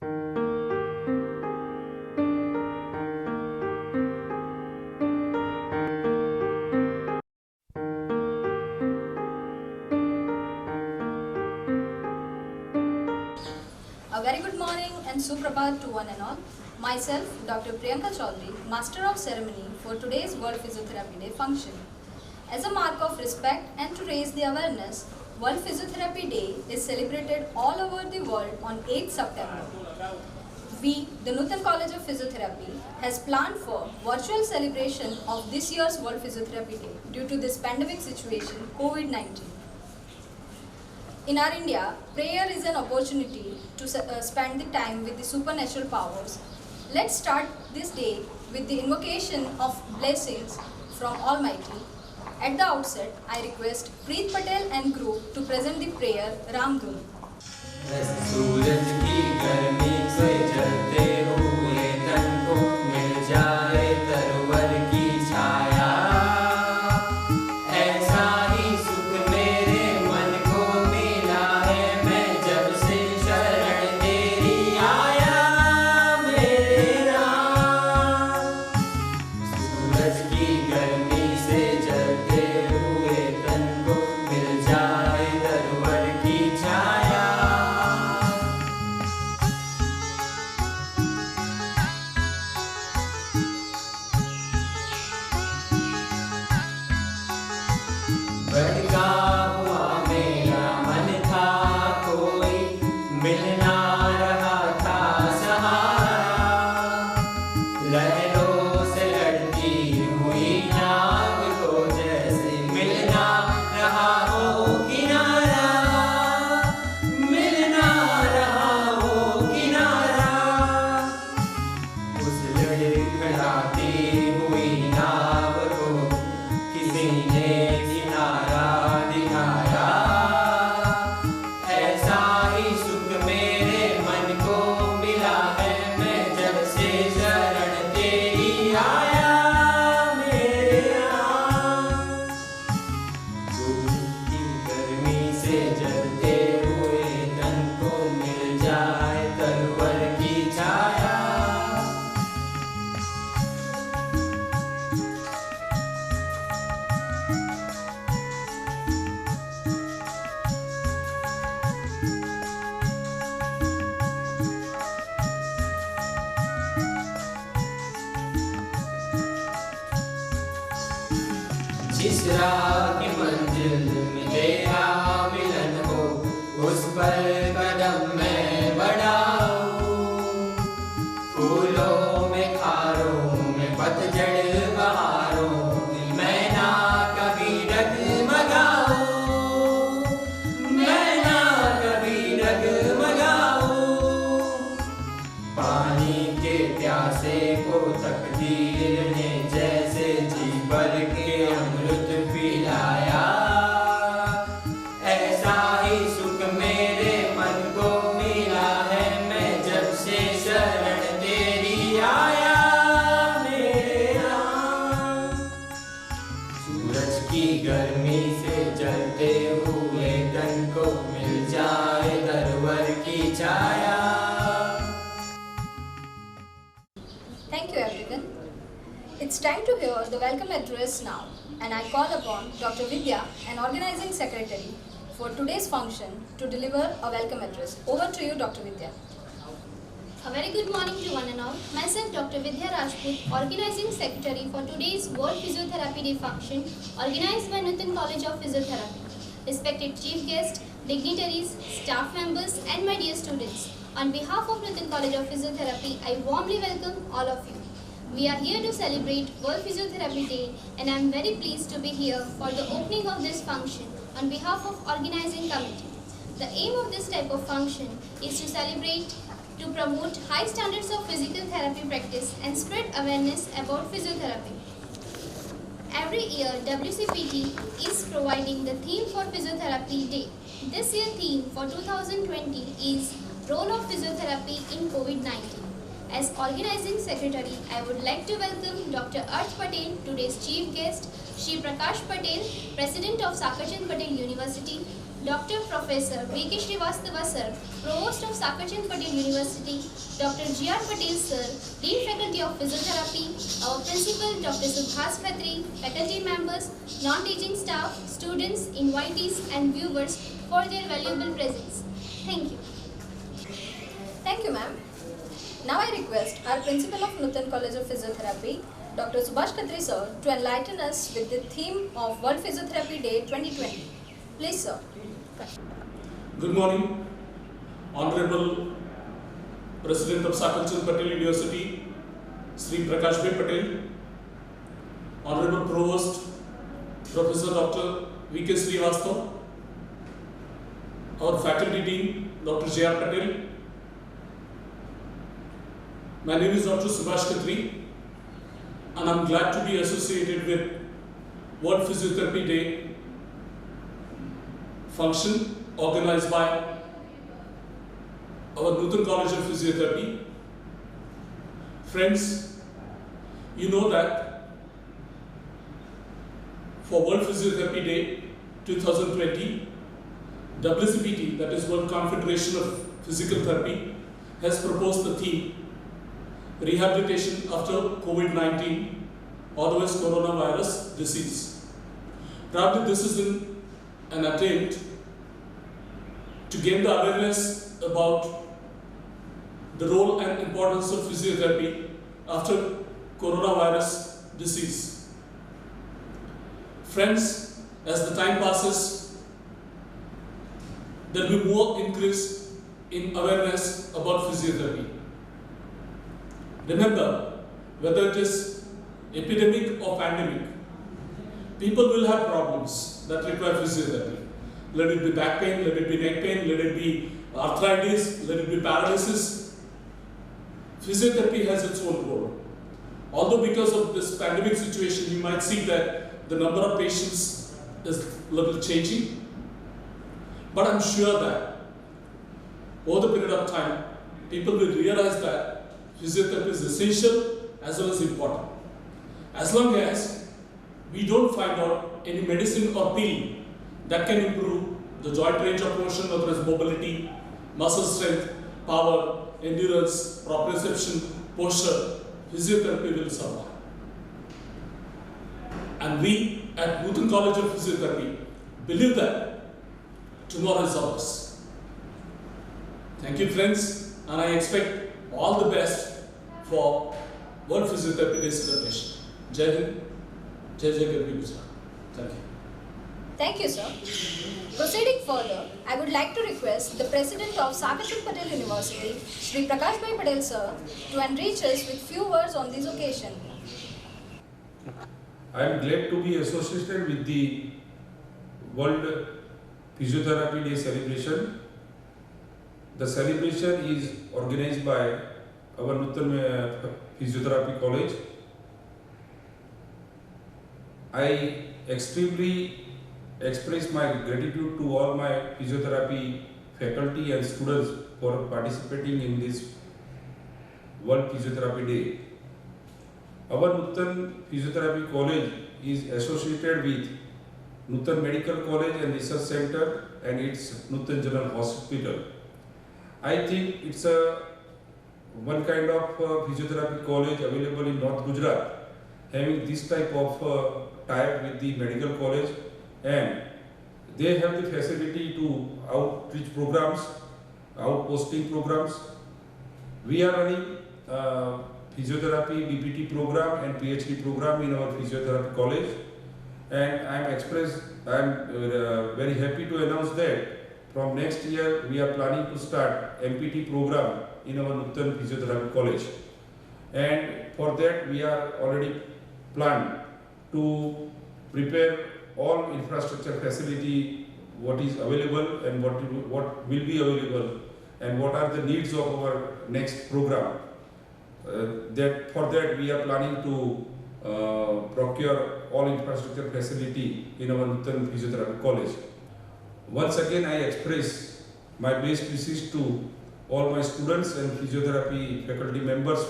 A very good morning and Suprabhat to one and all. Myself, Dr. Priyanka Chaudhary, Master of Ceremony for today's World Physiotherapy Day function. As a mark of respect and to raise the awareness, World Physiotherapy Day is celebrated all over the world on 8th September. We, the Nutan College of Physiotherapy, has planned for virtual celebration of this year's World Physiotherapy Day due to this pandemic situation, COVID-19. In our India, prayer is an opportunity to spend the time with the supernatural powers. Let's start this day with the invocation of blessings from Almighty. At the outset, I request Preet Patel and group to present the prayer Ram Dhun. सूरज की गर्मी से जलते हुए तन को मिल जाए तरवर की छाया, ऐसा ही सुख मेरे मन को मिला है मैं जब से शरण तेरी आया मेरे राम। सूरज की गर्मी से जलते हुए तन को मिल जाए तरवर की छाया। भटका हुआ मेरा मन था कोई मिलना रहा था सहारा, लहरों से लड़ती हुई नाव को जैसे मिलना रहा हो किनारा, मिलना रहा हो किनारा। उस लड़खड़ाती हुई नाव को किसी ने किनारा दिखाया, ऐसा ही सुख मेरे मन को मिला है मैं जब से शरण तेरी आया मेरे राम। सूरज की गर्मी से जलते हुए तन को मिल जाए तरवर की छाया। जिस राह की मंजिल में तेरा मिलन हो उस पर कदम मैं बढ़ाऊं, फूलों में खारों में पतझड़ बहारों में मैं ना कभी डगमगाऊं, मैं ना कभी डगमगाऊं। पानी के प्यासे को तकदीर ने जैसे जी भर के अमृत पिलाया, ऐसा ही सुख मेरे मन को मिला है मैं जब से शरण तेरी आया मेरे राम। सूरज की गर्मी से जलते हुए तन को मिल जाए तरवर की छाया। Thank you everyone. It's time to hear the welcome address now, and I call upon Dr. Vidya, an organizing secretary for today's function, to deliver a welcome address. Over to you, Dr. Vidya. A very good morning to one and all. Myself, Dr. Vidya Rajput, Organizing Secretary for today's World Physiotherapy Day function organized by Nutan College of Physiotherapy. Respected Chief Guest, dignitaries, staff members and my dear students, on behalf of Nutan College of Physiotherapy, I warmly welcome all of you. We are here to celebrate World Physiotherapy Day and I am very pleased to be here for the opening of this function on behalf of organizing committee. The aim of this type of function is to celebrate, to promote high standards of physical therapy practice and spread awareness about physiotherapy. Every year, WCPT is providing the theme for Physiotherapy Day. This year's theme for 2020 is Role of Physiotherapy in COVID-19. As Organizing Secretary, I would like to welcome Dr. Arth Patel, today's Chief Guest, Shri Prakash Patel, President of Sakarchand Patel University, Dr. Professor V.K. Srivastava Sir, Provost of Sakarchand Patel University, Dr. G.R. Patel Sir, Dean Faculty of Physiotherapy, our Principal Dr. Subhas Khatri, faculty members, non-teaching staff, students, invitees and viewers for their valuable presence. Thank you. Thank you, ma'am. Now I request our Principal of Nutan College of Physiotherapy, Dr. Subhash Khatri Sir, to enlighten us with the theme of World Physiotherapy Day 2020. Please, sir. Good morning, Honorable President of Sakarchand Patel University, Sri Prakash Bhai Patel, Honorable Provost, Professor Dr. V.K. Srivastava, our Faculty Dean, Dr. J.R. Patel. My name is Dr. Subhash Khatri, and I'm glad to be associated with World Physiotherapy Day function organized by our Nutan College of Physiotherapy. Friends, you know that for World Physiotherapy Day 2020, WCPT, that is World Confederation of Physical Therapy, has proposed the theme Rehabilitation after COVID-19, otherwise coronavirus disease. Probably this is an attempt to gain the awareness about the role and importance of physiotherapy after coronavirus disease. Friends, as the time passes, there will be more increase in awareness about physiotherapy. Remember, whether it is epidemic or pandemic, people will have problems that require physiotherapy. Let it be back pain, let it be neck pain, let it be arthritis, let it be paralysis. Physiotherapy has its own role. Although because of this pandemic situation, you might see that the number of patients is a little changing. But I'm sure that over the period of time, people will realize that physiotherapy is essential as well as important. As long as we don't find out any medicine or pill that can improve the joint range of motion, whether it's mobility, muscle strength, power, endurance, proprioception, posture, physiotherapy will survive. And we at Nutan College of Physiotherapy believe that tomorrow is ours. Thank you, friends, and I expect all the best for World Physiotherapy Day celebration. Jai Hind, Jai Jai Garbi Gujarat. Thank you. Thank you, sir. Proceeding further, I would like to request the President of Sakarchand Patel University, Sri Prakash Bhai Patel sir, to enrich us with few words on this occasion. I am glad to be associated with the World Physiotherapy Day celebration. The celebration is organized by our Nutan Physiotherapy College. I extremely express my gratitude to all my physiotherapy faculty and students for participating in this World Physiotherapy Day. Our Nutan Physiotherapy College is associated with Nutan Medical College and Research Center and its Nutan General Hospital. I think it's one kind of physiotherapy college available in North Gujarat, having this type of tie-up with the medical college, and they have the facility to outreach programs, outposting programs. We are running physiotherapy BPT program and PhD program in our physiotherapy college, and I am very happy to announce that from next year we are planning to start MPT program in our Nutan Physiotherapy College, and for that we are already planned to prepare all infrastructure facility, what is available and what will be available, and what are the needs of our next program. For that we are planning to procure all infrastructure facility in our Nutan Physiotherapy College. Once again, I express my best wishes to all my students and physiotherapy faculty members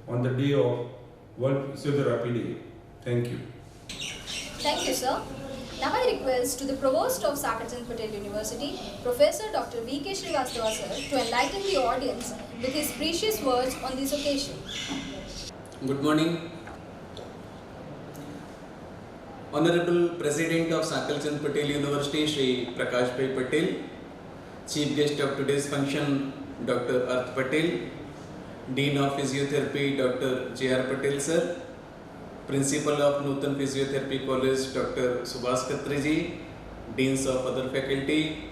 on the day of World Physiotherapy Day. Thank you. Thank you, sir. Now I request to the Provost of Sakarchand Patel University, Professor Dr. V.K. Srivastava sir, to enlighten the audience with his precious words on this occasion. Good morning. Honorable President of Sakarchand Patel University, Shri Prakash Bhai Patel, Chief Guest of today's function, Dr. Arth Patel, Dean of Physiotherapy, Dr. J.R. Patel sir, Principal of Nutan Physiotherapy College, Dr. Subhas Khatri ji, Deans of other faculty,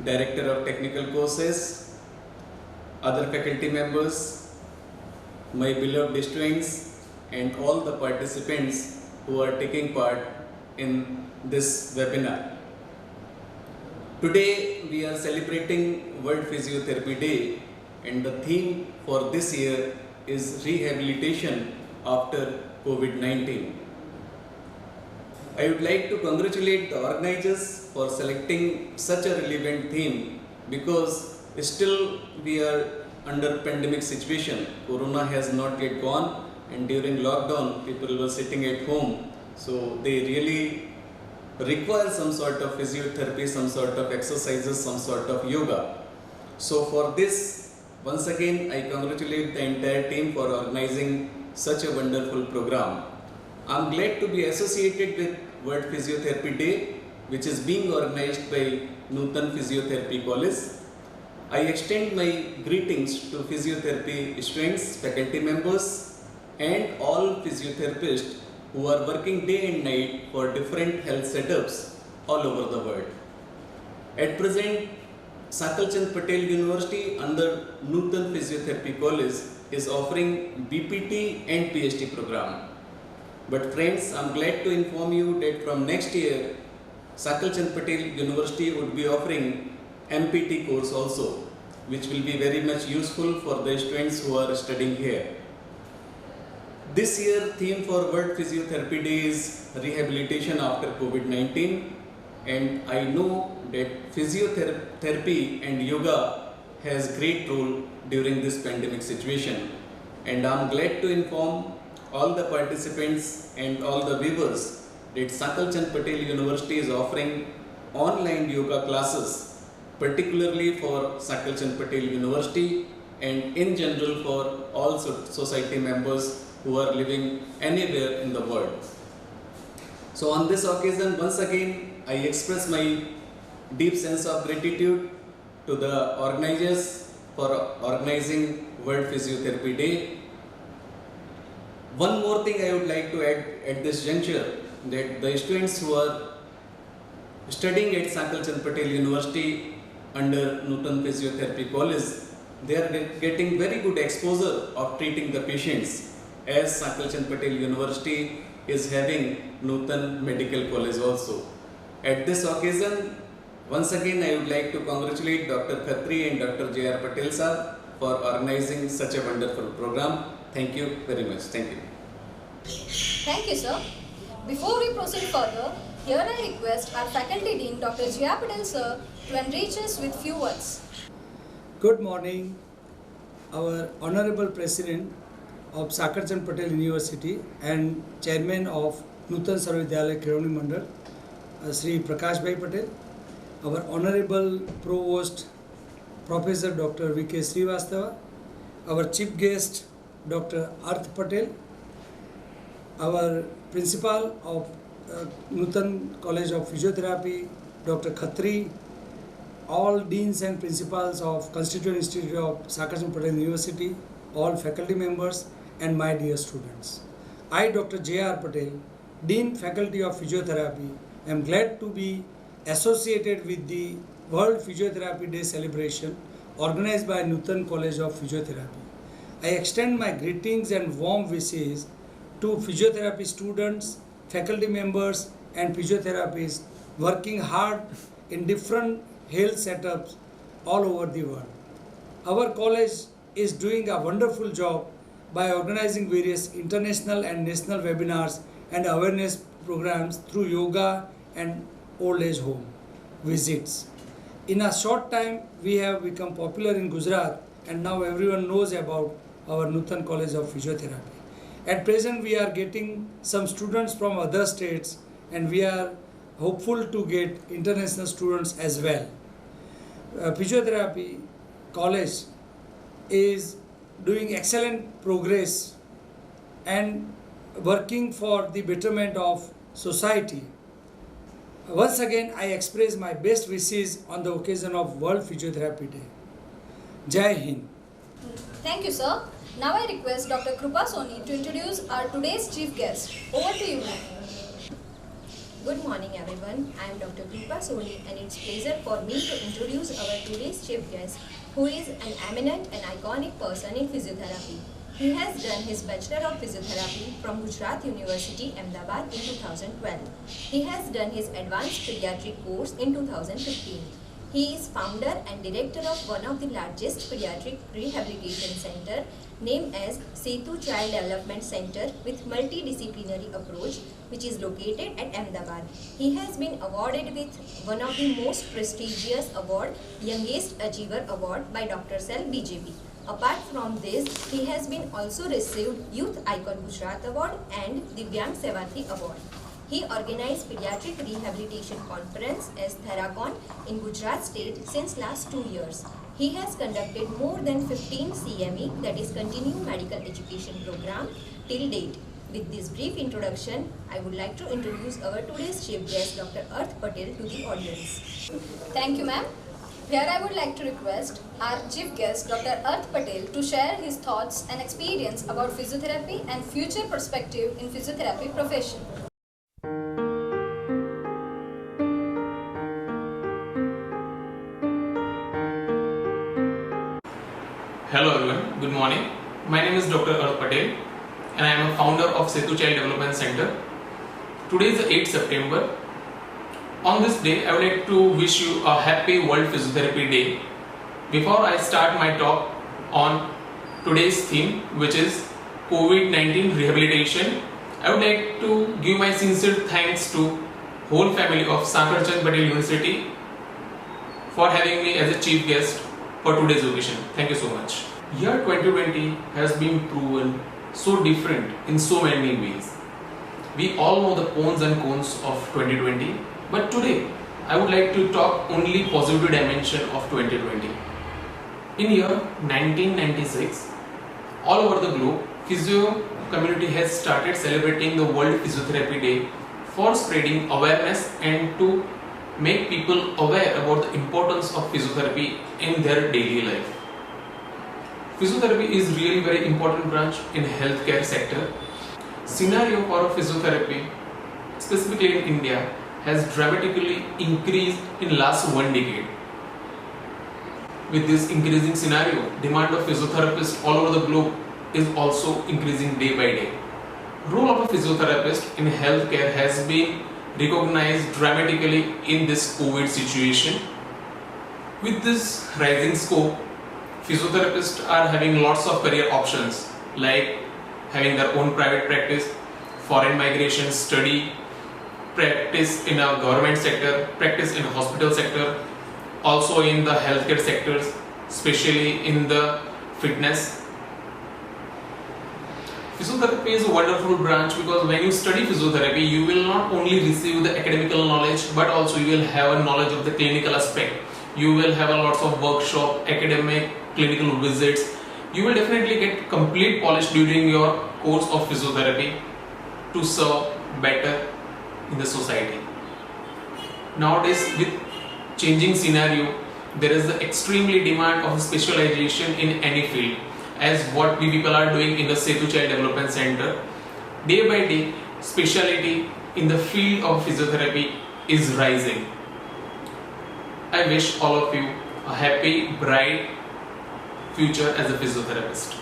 Director of Technical Courses, other faculty members, my beloved students, and all the participants who are taking part in this webinar. Today we are celebrating World Physiotherapy Day, and the theme for this year is rehabilitation after COVID-19. I would like to congratulate the organizers for selecting such a relevant theme, because still we are under pandemic situation. Corona has not yet gone, and during lockdown people were sitting at home, so they really require some sort of physiotherapy, some sort of exercises, some sort of yoga. So for this, once again I congratulate the entire team for organizing such a wonderful program. I am glad to be associated with World Physiotherapy Day, which is being organized by Nutan Physiotherapy College. I extend my greetings to physiotherapy students, faculty members, and all physiotherapists who are working day and night for different health setups all over the world. At present, Sakarchand Patel University under Nutan Physiotherapy College is offering BPT and PhD program. But friends, I am glad to inform you that from next year, Sakarchand Patel University would be offering MPT course also, which will be very much useful for the students who are studying here. This year theme for World Physiotherapy Day is rehabilitation after COVID-19, and I know that physiotherapy and yoga has great role during this pandemic situation, and I am glad to inform all the participants and all the viewers that Sakarchand Patel University is offering online yoga classes, particularly for Sakarchand Patel University and in general for all society members who are living anywhere in the world. So on this occasion, once again, I express my deep sense of gratitude to the organizers for organizing World Physiotherapy Day. One more thing I would like to add at this juncture, that the students who are studying at Sakarchand Patel University under Nutan Physiotherapy College, they are getting very good exposure of treating the patients, as Sakarchand Patel University is having Nutan Medical College also. At this occasion, once again I would like to congratulate Dr. Khatri and Dr. J.R. Patel sir for organizing such a wonderful program. Thank you very much. Thank you. Thank you, sir. Before we proceed further, here I request our Faculty Dean Dr. J.R. Patel sir to enrich us with few words. Good morning, our Honorable President of Sakarchand Patel University and Chairman of Nutan Sarvavidyalaya Keravani Mandal, Sri Prakash Bhai Patel, our Honorable Provost Professor Dr. V.K. Srivastava, our Chief Guest Dr. Arth Patel, our Principal of Nutan College of Physiotherapy, Dr. Khatri, all Deans and Principals of Constituent Institute of Sakarchand Patel University, all faculty members, and my dear students. I, Dr. J.R. Patel, Dean Faculty of Physiotherapy, am glad to be associated with the World Physiotherapy Day celebration organized by Nutan College of Physiotherapy. I extend my greetings and warm wishes to physiotherapy students, faculty members, and physiotherapists working hard in different health setups all over the world. Our college is doing a wonderful job by organizing various international and national webinars and awareness programs through yoga and old age home visits. In a short time, we have become popular in Gujarat, and now everyone knows about our Nutan College of Physiotherapy. At present, we are getting some students from other states, and we are hopeful to get international students as well. Physiotherapy college is doing excellent progress and working for the betterment of society. Once again, I express my best wishes on the occasion of World Physiotherapy Day. Jai Hind. Thank you, sir. Now I request Dr. Krupa Soni to introduce our today's chief guest. Over to you, ma'am. Good morning everyone, I am Dr. Krupa Soni and it's pleasure for me to introduce our today's chief guest who is an eminent and iconic person in physiotherapy. He has done his Bachelor of Physiotherapy from Gujarat University, Ahmedabad in 2012. He has done his Advanced Pediatric course in 2015. He is founder and director of one of the largest pediatric rehabilitation center named as Setu Child Development Center with multidisciplinary approach which is located at Ahmedabad. He has been awarded with one of the most prestigious award, Youngest Achiever Award by Dr. Cell BJP. Apart from this, he has been also received Youth Icon Gujarat Award and Divyang Sevathi Award. He organized Pediatric Rehabilitation Conference as Theracon in Gujarat state since last 2 years. He has conducted more than 15 CME, that is Continuing Medical Education Program, till date. With this brief introduction, I would like to introduce our today's chief guest, Dr. Arth Patel, to the audience. Thank you, ma'am. Here I would like to request our chief guest, Dr. Arth Patel, to share his thoughts and experience about physiotherapy and future perspective in physiotherapy profession. Hello everyone, good morning. My name is Dr. Arth Patel and I am a founder of Setu Child Development Center. Today is the 8th September. On this day, I would like to wish you a happy World Physiotherapy Day. Before I start my talk on today's theme, which is COVID-19 rehabilitation, I would like to give my sincere thanks to whole family of Sakarchand Patel University for having me as a chief guest for today's occasion. Thank you so much. Year 2020 has been proven so different in so many ways. We all know the pros and cons of 2020, but today I would like to talk only positive dimension of 2020. In year 1996, all over the globe, physio community has started celebrating the World Physiotherapy Day for spreading awareness and to make people aware about the importance of physiotherapy in their daily life. Physiotherapy is really very important branch in healthcare sector. Scenario for physiotherapy, specifically in India, has dramatically increased in last 1 decade. With this increasing scenario, demand of physiotherapists all over the globe is also increasing day by day. Role of a physiotherapist in healthcare has been recognized dramatically in this COVID situation. With this rising scope, physiotherapists are having lots of career options like having their own private practice, foreign migration study, practice in a government sector, practice in a hospital sector, also in the healthcare sectors, especially in the fitness. Physiotherapy is a wonderful branch because when you study physiotherapy, you will not only receive the academical knowledge, but also you will have a knowledge of the clinical aspect. You will have a lots of workshop, academic, clinical visits. You will definitely get complete polish during your course of physiotherapy to serve better in the society. Nowadays, with changing scenario, there is the extremely demand of specialization in any field, as what we people are doing in the Setu Child Development Center. Day by day, speciality in the field of physiotherapy is rising. I wish all of you a happy, bright future as a physiotherapist.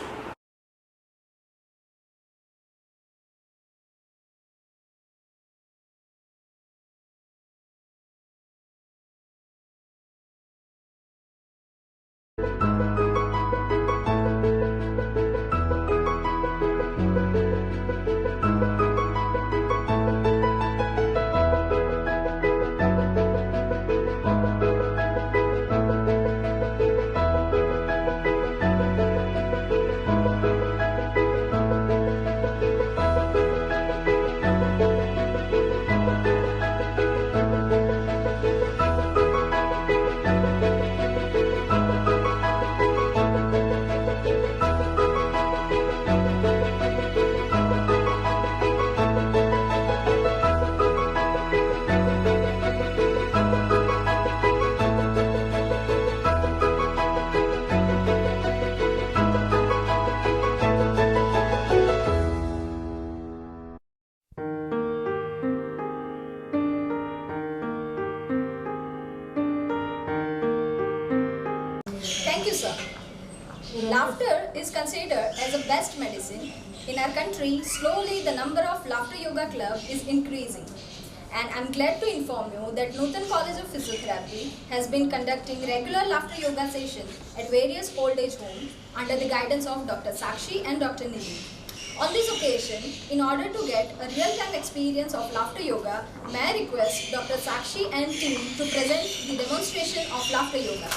Laughter is considered as the best medicine. In our country, slowly the number of laughter yoga club is increasing. And I'm glad to inform you that Nutan College of Physiotherapy has been conducting regular laughter yoga sessions at various old age homes under the guidance of Dr. Sakshi and Dr. Nidhi. On this occasion, in order to get a real-time experience of laughter yoga, may I request Dr. Sakshi and team to present the demonstration of laughter yoga.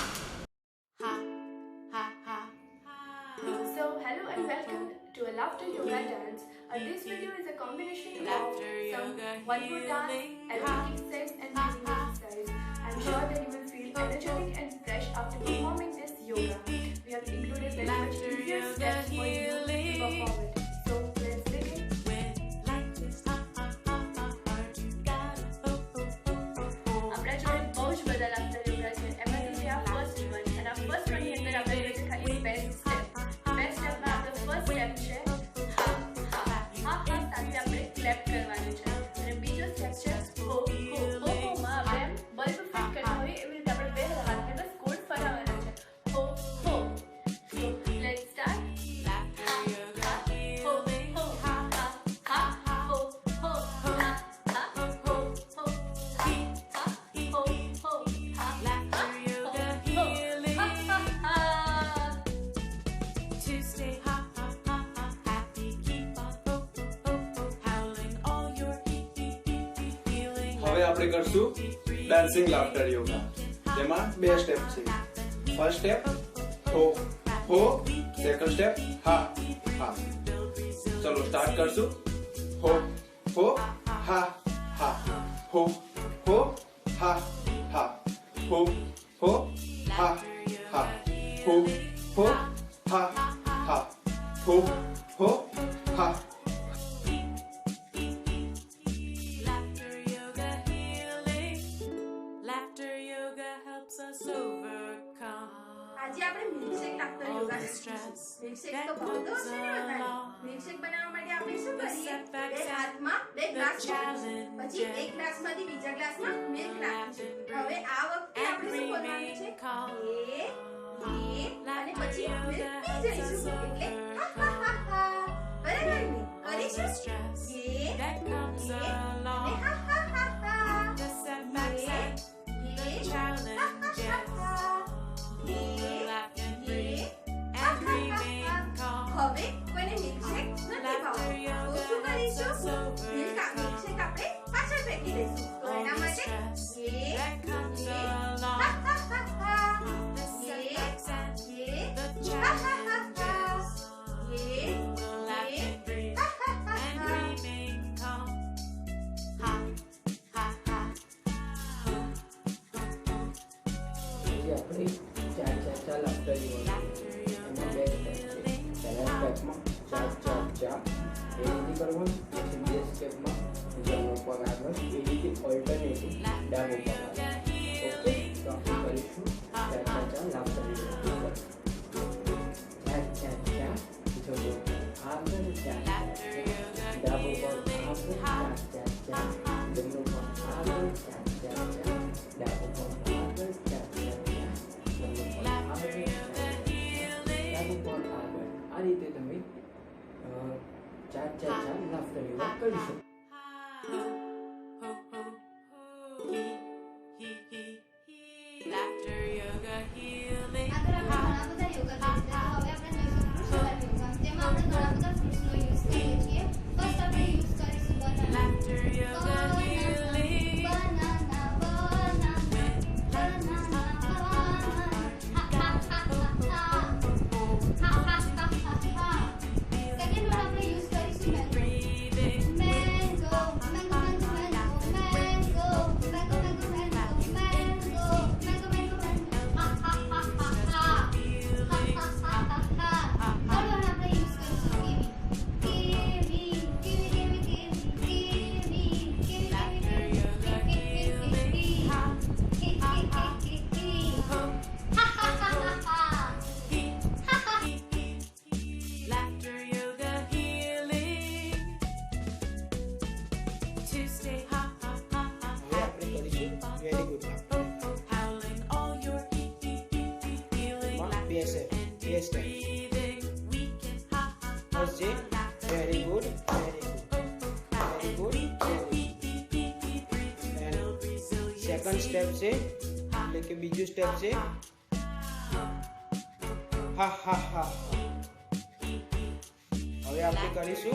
So hello and welcome to a laughter yoga dance. This video is a combination of some one-foot dance, aerobic exercise and breathing exercise. I'm sure that you will feel energetic and fresh after performing this yoga. We have included very much easier steps for you to perform it. So let's begin. આપણા જોડે બહુ જ બધા laughter yoga છે. એમાંથી જે આ first one અને આ ફર્સ્ટ વનની અંદર આપણે જોઈએ ખાલી બેસ્ટ સ્ટેપ. બેસ્ટ સ્ટેપમાં આપણો ફર્સ્ટ સ્ટેપ છે હા હા હા હા સાથે આપણે ક્લેપ કરવાનું છે. અને બીજો સ્ટેપ છે હો હો હો હોમાં આપણે એમ બલ્બ ફિટ કરતા હોય એવી રીતે આપણે બે હાથને બસ ગોળ ફરાવવાના છે. હો હો. So let's start. Ha ha ho ho ha ha ha ho ho ha ha ho ho ha ha ho ho ha laughter yoga healing ha. To stay ha ha ha ha happy keep on ho ho ho howling all your feeling. હવે આપણે કરશું dancing laughter yoga. જેમાં બે step છે. First step હો હો, second step હા હા. ચલો સ્ટાર્ટ કરશું. હો હો હા હા હો હો હા હા હો હો હા હા હો હો હા હા હો હો હા. Laughter yoga healing. Laughter yoga helps us overcome. આજે આપણે મિલ્કશેક લાફ્ટર યોગા શીખીશું. મિલ્કશેક તો ભાવતો હશે ને બધાને. મિલ્કશેક બનાવવા માટે આપણે શું કરીએ? બે હાથમાં બે ગ્લાસ મૂકીશું. પછી એક ગ્લાસમાંથી બીજા ગ્લાસમાં મિલ્ક નાખીશું. હવે આ વખતે આપણે શું કરવાનું છે? એ અને પછી મિલ્ક પી જઈશું. એટલે હા હા હા હા. બરાબર ને? કરીશું. અને હા હા હા હા. હવે કોઈને મિલ્કશેક નથી ભાવતો તો શું કરીશું? મિલ્કશેક આપણે પાછળ ફેંકી દઈશું. તો એના માટે આપણે ચાર ચાર ચાર લાફ્ટર યોગા એમાં બે સ્ટેપ છે. પહેલા સ્ટેપમાં ચાર ચાર ચાર એ રીતે કરવાનું. પછી બીજા સ્ટેપમાં જમણો પગ આગળ એ રીતે ઓલ્ટરનેટિવ ડાબો પગ આગળ. ઓકે, તો આપણે કરીશું ચાર ચાર ચાર લાફ્ટર યોગા. ચાર ચાર ચાર જમણો આગળ ચાર ડાબો પગ આગળ ચાર ચાર ચાર જમણો પગ આગળ ચાર ચાર ચાર ડાબો પગ આગળ ચાર આ રીતે તમે ચાર ચાર ચાર લાફ્ટર યોગા કરી શકો. Laughter yoga healing. આગળ આપણે ઘણા બધા યોગા કરીશું. હવે આપણે જોઈશું ફ્રૂટ યોગા. તેમાં આપણે ઘણા બધા ફ્રૂટ્સનો યુઝ કરીએ છીએ. ફર્સ્ટ આપણે યુઝ કરીશું banana. Laughter yoga healing. Banana banana banana second one આપણે યુઝ કરીશું mango. Mango mango mango First J, very good, very good, very good, very good. And second step છે એટલે કે બીજું સ્ટેપ છે હા હા હા. હવે આપણે કરીશું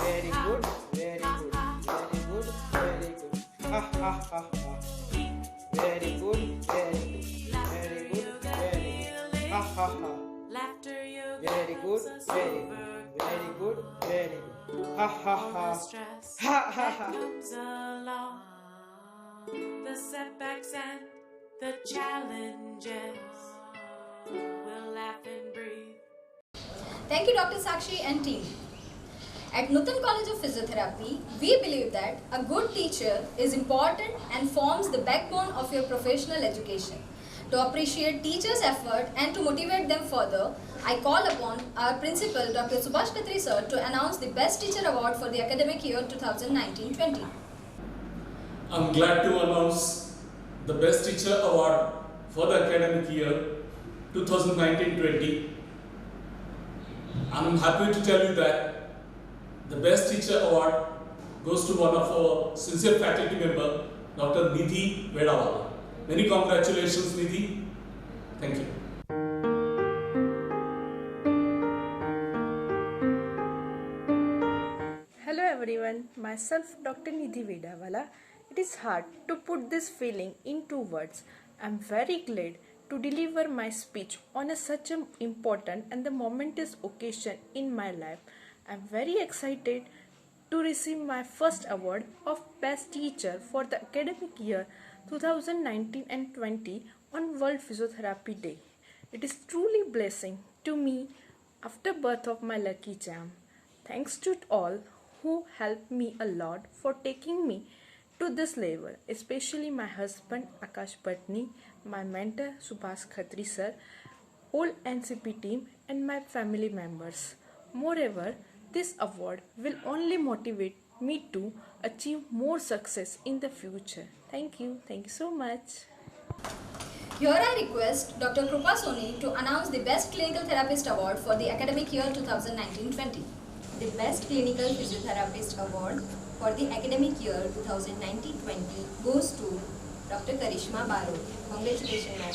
very good, very good, very good, very good. Ha ha ha ha. Very good, very good, very good, very good. Ha ha ha. Very good, very good, very good, very good. Ha ha ha. Ha ha ha. The setbacks and the challenges, we'll laugh and breathe. Thank you, Dr. Sakshi and team. At Nutan College of Physiotherapy, we believe that a good teacher is important and forms the backbone of your professional education. To appreciate teachers' effort and to motivate them further, I call upon our principal, Dr. Subhash Khatri sir, to announce the Best Teacher Award for the academic year 2019-20. I'm glad to announce the Best Teacher Award for the academic year 2019-20. I'm happy to tell you that the Best Teacher Award goes to one of our sincere faculty member, Dr. Nidhi Vedawala. Many congratulations, Nidhi. Thank you. Hello everyone, myself Dr. Nidhi Vedawala. It is hard to put this feeling into words. I am very glad to deliver my speech on such an important and the momentous occasion in my life. I am very excited to receive my first award of Best Teacher for the academic year 2019 and 20 on World Physiotherapy Day. It is truly blessing to me after birth of my lucky charm. Thanks to all who helped me a lot for taking me to this level, especially my husband Akash Patni, my mentor Subhash Khatri sir, whole NCP team and my family members. Moreover, this award will only motivate me to achieve more success in the future. Thank you so much. Here I request Dr. Krupa Soni to announce the Best Clinical Therapist Award for the academic year 2019-20. The Best Clinical Physiotherapist Award for the academic year 2019-20 goes to Dr. Karishma Baro. Congratulations, ma'am.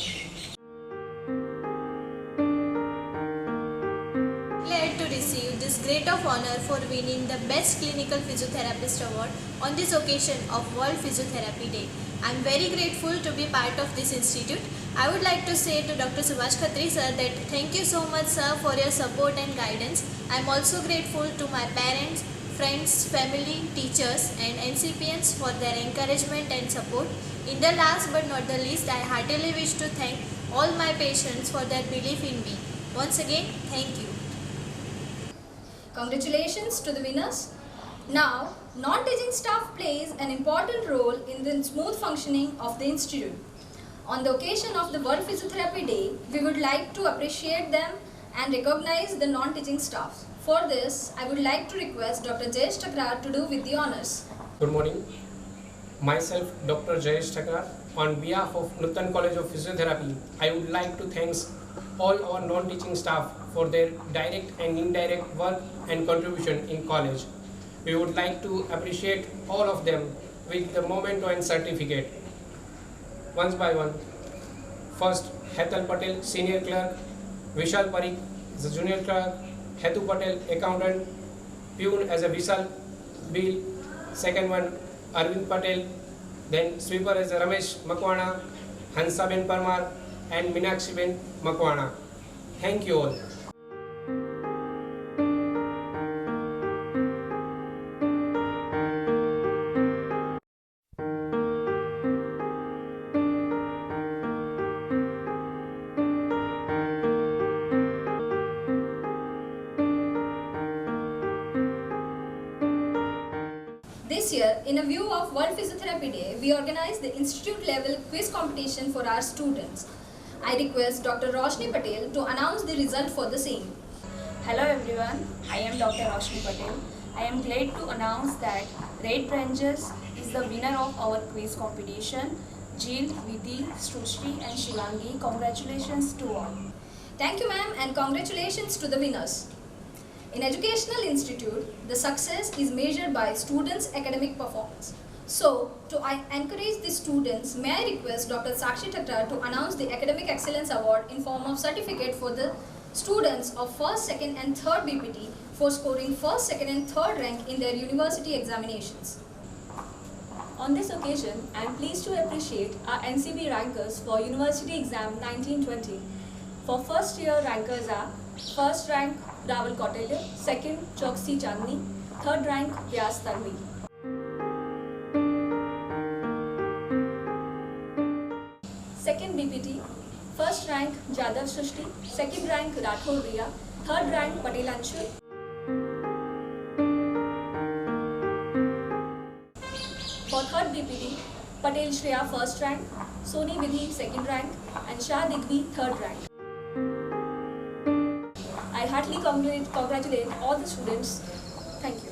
Glad to receive this great of honor for winning the Best Clinical Physiotherapist Award on this occasion of World Physiotherapy Day. I am very grateful to be part of this institute. I would like to say to Dr. Subhash Khatri sir that thank you so much sir for your support and guidance. I am also grateful to my parents, friends, family, teachers and NCPNs for their encouragement and support. In the last but not the least, I heartily wish to thank all my patients for their belief in me. Once again, thank you. Congratulations to the winners. Now, non-teaching staff plays an important role in the smooth functioning of the institute. On the occasion of the World Physiotherapy Day, we would like to appreciate them and recognize the non-teaching staff. For this, I would like to request Dr. Jayesh Takrar to do with the honors. Good morning. Myself, Dr. Jayesh Takrar. On behalf of Nutan College of Physiotherapy, I would like to thank all our non-teaching staff for their direct and indirect work and contribution in college. We would like to appreciate all of them with the memento and certificate. Once by one. First, Hetal Patel, Senior Clerk, Vishal Parikh, the Junior Clerk, Hetu Patel, Accountant, Pune as a Vishal Bill, second one, Arvind Patel, then Sweeper as a Ramesh Makwana, Hansa Ben Parmar, and Minakshi Ben Makwana. Thank you all. This year, in a view of World Physiotherapy Day, we organized the institute level quiz competition for our students. I request Dr. Roshni Patel to announce the result for the same. Hello everyone, I am Dr. Roshni Patel. I am glad to announce that Red Rangers is the winner of our quiz competition. Jill, Vidhi, Srushti and Shivangi, congratulations to all. Thank you ma'am and congratulations to the winners. In educational institute, the success is measured by students' academic performance. So, to encourage the students, may I request Dr. Sakshi Thakrar to announce the Academic Excellence Award in form of certificate for the students of 1st, 2nd and 3rd BPT for scoring 1st, 2nd and 3rd rank in their university examinations. On this occasion, I am pleased to appreciate our NCB rankers for University Exam 1920. For first year rankers are first rank Raval Kautilya, second Choksi Chandni, third rank Vyas Tanvi. Second BPT, first rank Jadav Srishti, second rank Rathore Riya, third rank Patel Anshul. For third BPT, Patel Shreya first rank, Soni Vidhi second rank and Shah Digvi third rank. I heartily congratulate all the students. Thank you.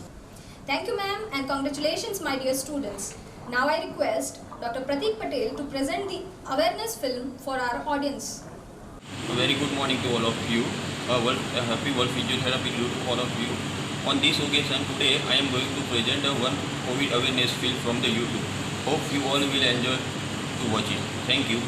Thank you, ma'am, and congratulations, my dear students. Now I request Dr. Pratik Patel to present the awareness film for our audience. A very good morning to all of you. A happy World Physiotherapy Day to all of you. On this occasion today, I am going to present one COVID awareness film from the YouTube. Hope you all will enjoy to watch it. Thank you.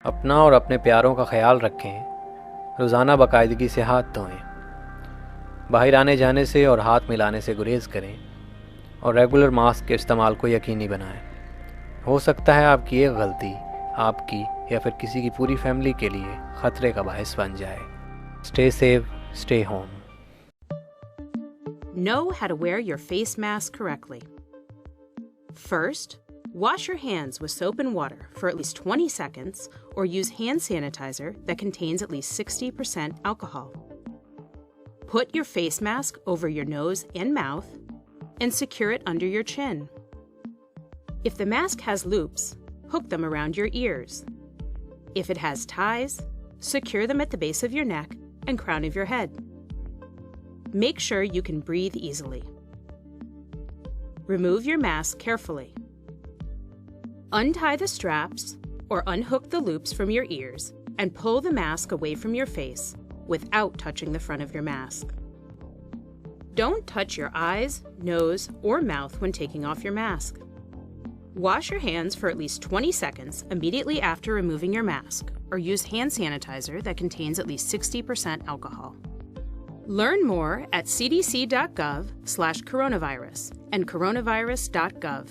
अपना और अपने प्यारों का ख्याल रखें। रोज़ाना बाकायदगी से हाथ धोएं। बाहर आने जाने से और हाथ मिलाने से गुरेज करें और रेगुलर मास्क के इस्तेमाल को यकीनी बनाएं। हो सकता है आपकी एक गलती आपकी या फिर किसी की पूरी फैमिली के लिए ख़तरे का बायस बन जाए। Stay safe, stay home. Know how to wear your face mask correctly. First, wash your hands with soap and water for at least 20 seconds or use hand sanitizer that contains at least 60% alcohol. Put your face mask over your nose and mouth and secure it under your chin. If the mask has loops, hook them around your ears. If it has ties, secure them at the base of your neck and crown of your head. Make sure you can breathe easily. Remove your mask carefully. Untie the straps or unhook the loops from your ears and pull the mask away from your face without touching the front of your mask. Don't touch your eyes, nose, or mouth when taking off your mask. Wash your hands for at least 20 seconds immediately after removing your mask, or use hand sanitizer that contains at least 60% alcohol. Learn more at cdc.gov/coronavirus and coronavirus.gov.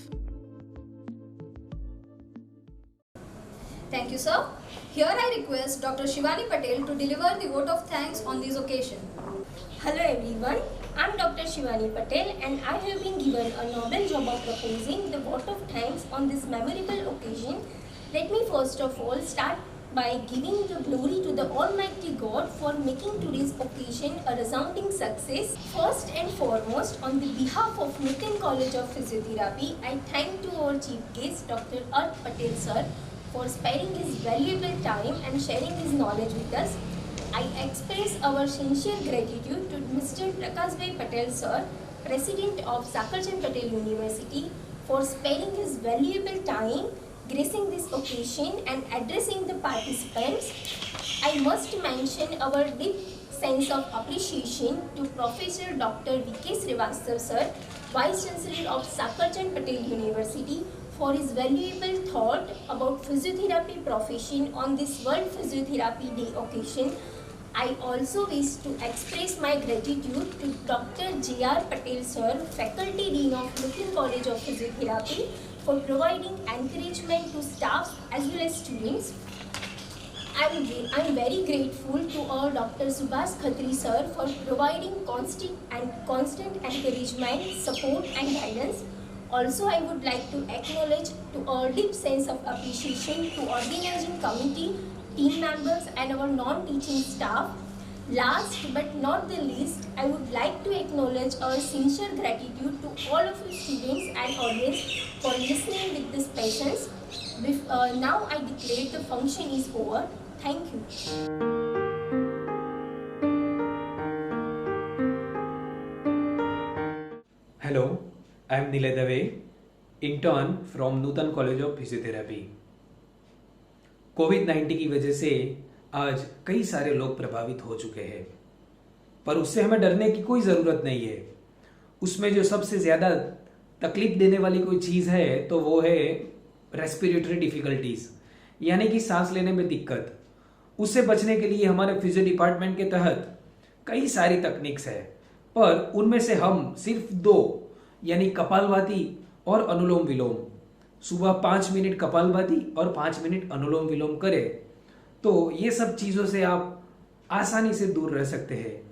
Thank you, sir. Here I request Dr. Shivani Patel to deliver the vote of thanks on this occasion. Hello everyone, I am Dr. Shivani Patel and I have been given a noble job of proposing the vote of thanks on this memorable occasion. Let me first of all start by giving the glory to the Almighty God for making today's occasion a resounding success. First and foremost, on the behalf of Nutan College of Physiotherapy, I thank to our chief guest Dr. Arth Patel sir for sparing his valuable time and sharing his knowledge with us. I express our sincere gratitude to Mr. Prakashbhai Patel sir, President of Sakarchand Patel University, for sparing his valuable time, gracing this occasion and addressing the participants. I must mention our deep sense of appreciation to Professor Dr. V.K. Srivastav sir, Vice Chancellor of Sakarchand Patel University, for his valuable thought about physiotherapy profession on this World Physiotherapy Day occasion. I also wish to express my gratitude to Dr. J.R. Patel sir, Faculty Dean of Nutan College of Physiotherapy, for providing encouragement to staff as well as students. I am very grateful to our Dr. Subhash Khatri sir for providing constant encouragement, support and guidance. Also, I would like to acknowledge to our deep sense of appreciation to organizing committee, team members and our non-teaching staff. Last but not the least, I would like to acknowledge our sincere gratitude to all of you students and audience for listening with this patience. Now I declare the function is over. Thank you. Hello, I am Nilay Dave, intern from Nutan College of Physiotherapy. कोविड-19 की वजह से आज कई सारे लोग प्रभावित हो चुके हैं, पर उससे हमें डरने की कोई ज़रूरत नहीं है। उसमें जो सबसे ज़्यादा तकलीफ देने वाली कोई चीज़ है तो वो है रेस्पिरेटरी डिफ़िकल्टीज़, यानी कि सांस लेने में दिक्कत। उससे बचने के लिए हमारे फिजियो डिपार्टमेंट के तहत कई सारी तकनीक्स है, पर उनमें से हम सिर्फ 2 यानी कपालभाति और अनुलोम विलोम, सुबह 5 मिनट कपालभाति और 5 मिनट अनुलोम विलोम करें तो ये सब चीज़ों से आप आसानी से दूर रह सकते हैं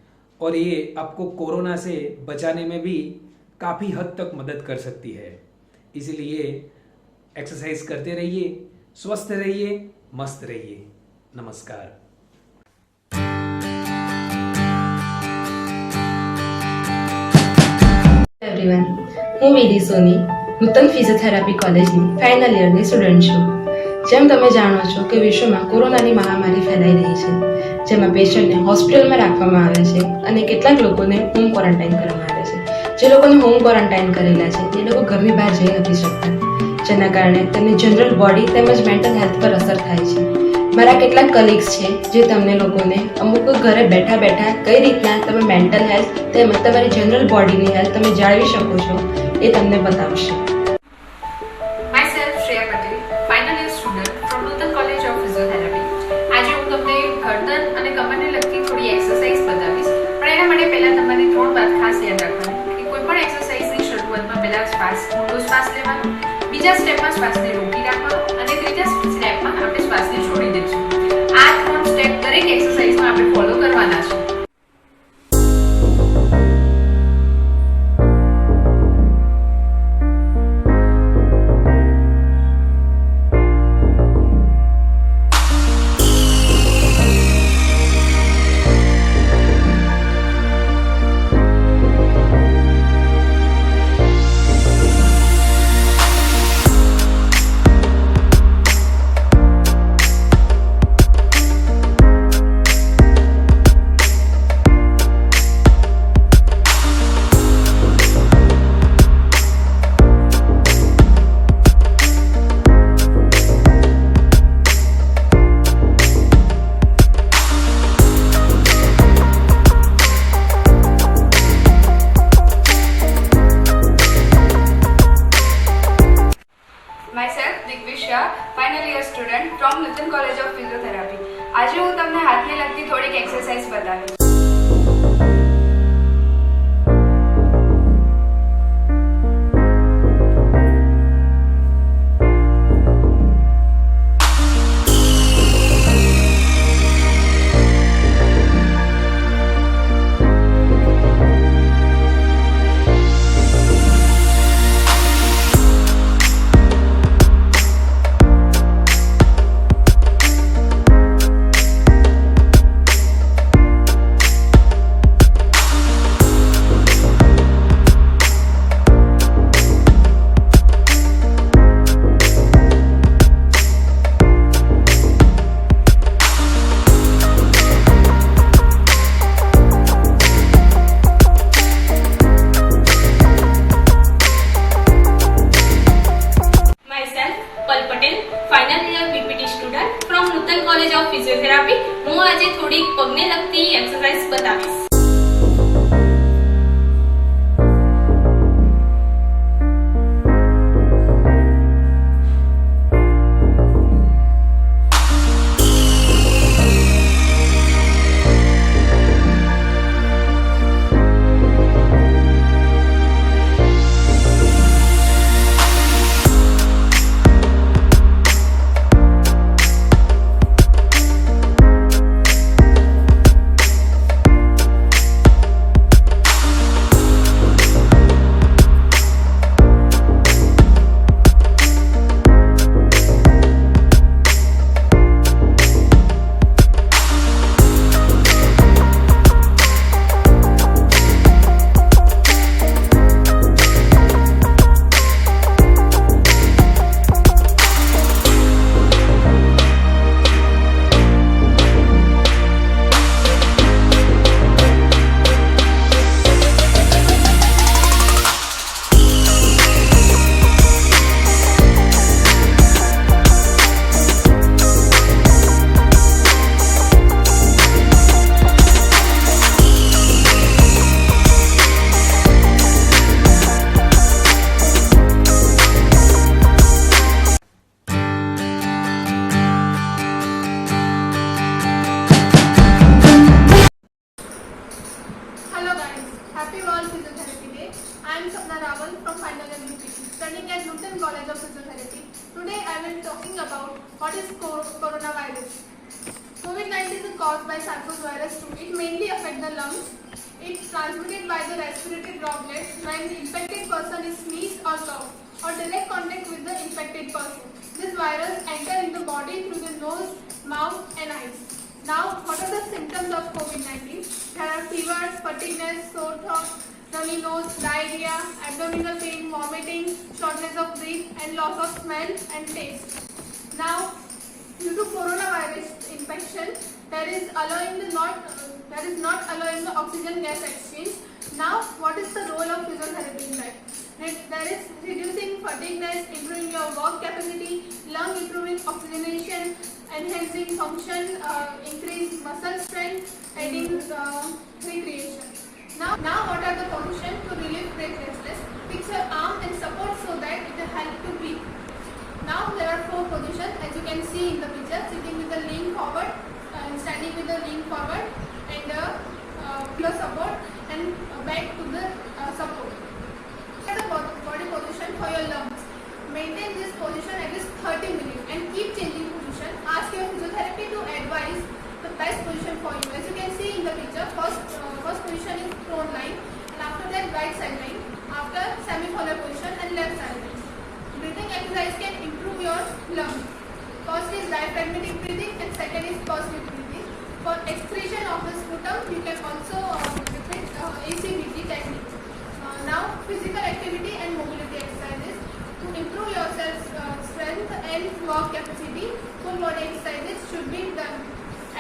और ये आपको कोरोना से बचाने में भी काफ़ी हद तक मदद कर सकती है। इसीलिए एक्सरसाइज करते रहिए, स्वस्थ रहिए, मस्त रहिए। नमस्कार। એવરીવન, હું વિધિ સોની નૂતન ફિઝિયોથેરાપી કોલેજની ફાઇનલ યરની સ્ટુડન્ટ છું। જેમ તમે જાણો છો કે વિશ્વમાં કોરોનાની મહામારી ફેલાઈ રહી છે, જેમાં પેશન્ટને હોસ્પિટલમાં રાખવામાં આવે છે અને કેટલાક લોકોને હોમ ક્વોરન્ટાઇન કરવામાં આવે છે। જે લોકોને હોમ ક્વોરન્ટાઇન કરેલા છે તે લોકો ઘરની બહાર જઈ નથી શકતા, જેના કારણે તેમની જનરલ બોડી તેમજ મેન્ટલ હેલ્થ પર અસર થાય છે। મારા કેટલાક કલીગ્સ છે જે તમને લોકોને અમુક ઘરે બેઠા બેઠા કઈ રીતના તમે મેન્ટલ હેલ્થ તેમજ તમારી જનરલ બોડીની હેલ્થ તમે જાળવી શકો છો એ તમને બતાવશે। Myself Shreya Patel, final year student from Nutan College of Physiotherapy. આજે હું તમને ગરદન અને કમરને લગતી થોડી એક્સરસાઇઝ બતાવીશ, પણ એના માટે પહેલા તમારે 3 વાત ખાસ યાદ રાખવાની કે કોઈ પણ એક્સરસાઇઝની શરૂઆતમાં પહેલા ઊંડો શ્વાસ લેવાનો, બીજા સ્ટેપમાં શ્વાસને રોકી રાખવાનો અને ત્રીજા સ્ટેપમાં આપણે શ્વાસને છોડી દઈશું। આ 3 સ્ટેપ દરેક એક્સરસાઇઝમાં આપણે ફોલો કરવાના છે। Shah, final year student from નુતન કોલેજ ઓફ ફિઝિયોથેરાપી. આજે હું તમને હાથને લગતી થોડીક એક્સરસાઇઝ બતાવીશ. ફિઝિયોથેરાપી હું આજે થોડીક પગને લગતી એક્સરસાઇઝ બતાવીશ. Studying at Newton College of Physiotherapy. Today I will be talking about what is coronavirus. COVID-19 is caused by SARS virus 2. It mainly affects the lungs. It is transmitted by the respiratory droplets when the infected person is sneezed or cough or direct contact with the infected person. This virus enters into the body through the nose, mouth and eyes. Now, what are the symptoms of COVID-19? There are fever, fatigueness, sore throat, runny nose, diarrhea, abdominal pain, vomiting, shortness of breath and loss of smell and taste. Now, due to coronavirus infection, there is not allowing the oxygen gas exchange. Now, what is the role of physiotherapy in that? There is reducing fatigueness, improving your work capacity, lung improving oxygenation, enhancing function, increase muscle strength, aiding recreation. Now what are the positions to relieve breathlessness? Fix your arm and support so that it will help to breathe. Now there are 4 positions as you can see in the picture: sitting with the lean forward, standing with the lean forward, and pillow support, and back to the support. The body position for your lungs. Maintain this position at least 30 minutes and keep changing position. Ask your physiotherapy to advise the best position for you. As you can see in the picture, first position is prone line, and after that right side line, after semi-collar position and left side line. Breathing exercise can improve your lungs. First is diaphragmatic breathing and second is positive breathing. For excretion of the sputum, you can also repeat ACBT technique. Now physical activity and mobility exercises. To improve your strength and work capacity, full body exercises should be done.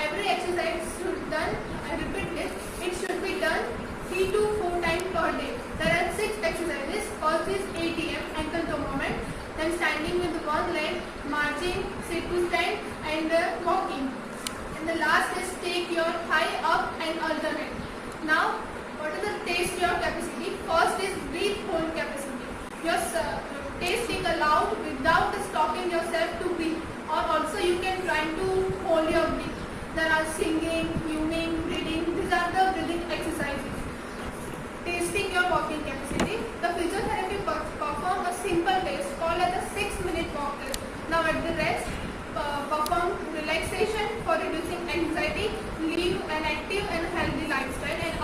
Every exercise should be done, I repeat this, it should be done 3 to 4 times per day. There are 6 exercises. First is ATM, ankle toe movement, then standing with one leg, marching, sit to stand and walking. And the last is take your thigh up and alternate. Now, what is the test your capacity? First is breathe hold capacity. Your tasting aloud without stopping yourself to breathe, or also you can try to hold your breath. There are singing, humming, breathing. These are the breathing exercises. Tasting your walking capacity. The physiotherapy perform a simple test called as a 6-minute walk test. Now at the rest, perform relaxation for reducing anxiety, live an active and healthy lifestyle, and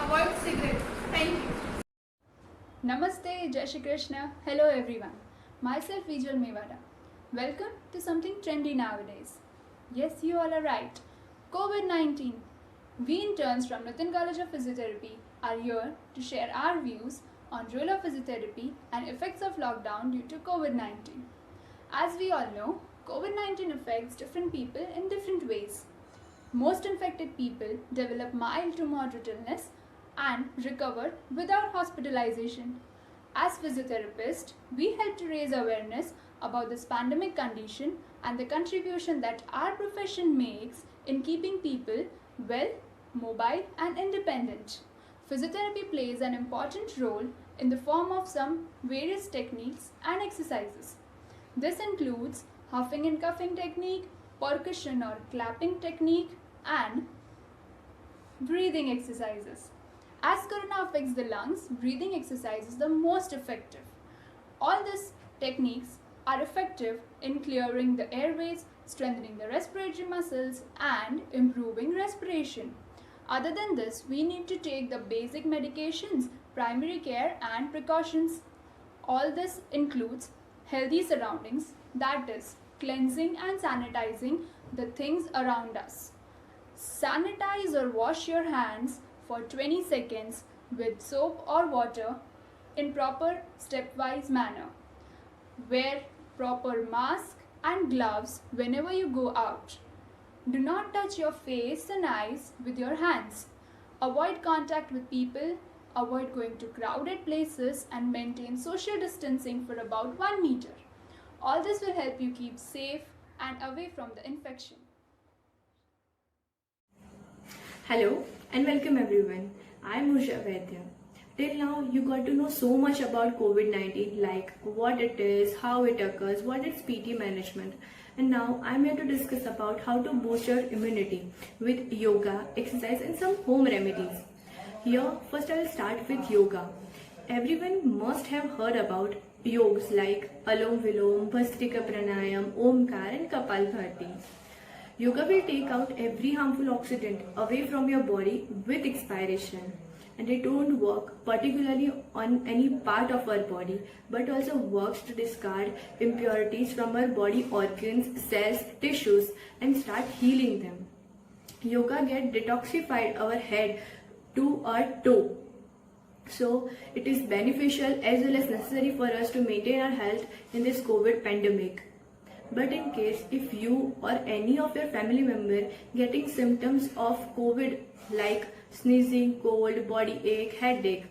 avoid cigarettes. Thank you. Namaste, Jai Shri Krishna. Hello everyone. Myself Vijal Mewara. Welcome to something trendy nowadays. Yes, you all are right. COVID-19. We interns from Nutan College of Physiotherapy are here to share our views on role of physiotherapy and effects of lockdown due to COVID-19. As we all know, COVID-19 affects different people in different ways. Most infected people develop mild to moderate illness and recover without hospitalization. As physiotherapists, we help to raise awareness about this pandemic condition and the contribution that our profession makes in keeping people well, mobile and independent. Physiotherapy plays an important role in the form of some various techniques and exercises. This includes huffing and coughing technique, percussion or clapping technique, and breathing exercises. As corona affects the lungs, breathing exercise is the most effective. All these techniques are effective in clearing the airways, strengthening the respiratory muscles, and improving respiration. Other than this, we need to take the basic medications, primary care, and precautions. All this includes healthy surroundings, that is, cleansing and sanitizing the things around us. Sanitize or wash your hands for 20 seconds with soap or water in proper stepwise manner. Wear proper mask and gloves whenever you go out. Do not touch your face and eyes with your hands. Avoid contact with people, avoid going to crowded places, and maintain social distancing for about 1 meter. All this will help you keep safe and away from the infection. Hello and welcome everyone. I am Usha Vaidya. Till now you got to know so much about COVID-19, like what it is, how it occurs, what is PT management. And now I am here to discuss about how to boost your immunity with yoga, exercise and some home remedies. Here first I will start with yoga. Everyone must have heard about yogas like Alom Vilom, Bhastrika Pranayam, Omkar and Kapalbhati. Yoga will take out every harmful oxidant away from your body with expiration. And it won't work particularly on any part of our body, but also works to discard impurities from our body organs, cells, tissues and start healing them. Yoga gets detoxified our head to our toe. So it is beneficial as well as necessary for us to maintain our health in this COVID pandemic. But in case if you or any of your family member getting symptoms of COVID like sneezing, cold, body ache, headache,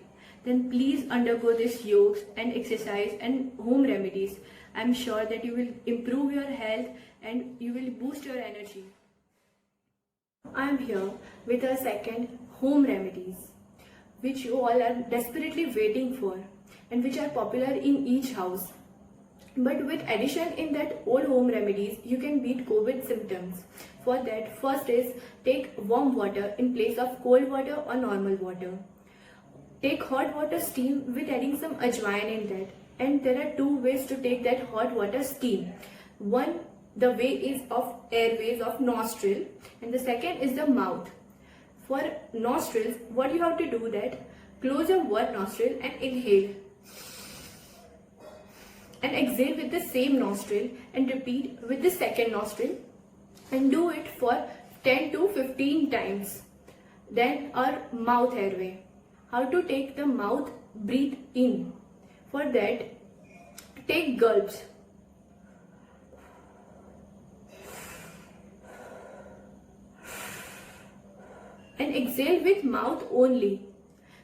then please undergo this yoga and exercise and home remedies. I am sure that you will improve your health and you will boost your energy. I am here with a second home remedies which you all are desperately waiting for and which are popular in each house. But with addition in that old home remedies, you can beat COVID symptoms. For that, first is take warm water in place of cold water or normal water. Take hot water steam with adding some ajwain in that. And there are two ways to take that hot water steam. One, the way is of airways of nostril, and the second is the mouth. For nostrils, what you have to do that, close your one nostril and inhale. And exhale with the same nostril and repeat with the second nostril and do it for 10 to 15 times. Then our mouth airway. How to take the mouth breathe in. For that, take gulps. And exhale with mouth only.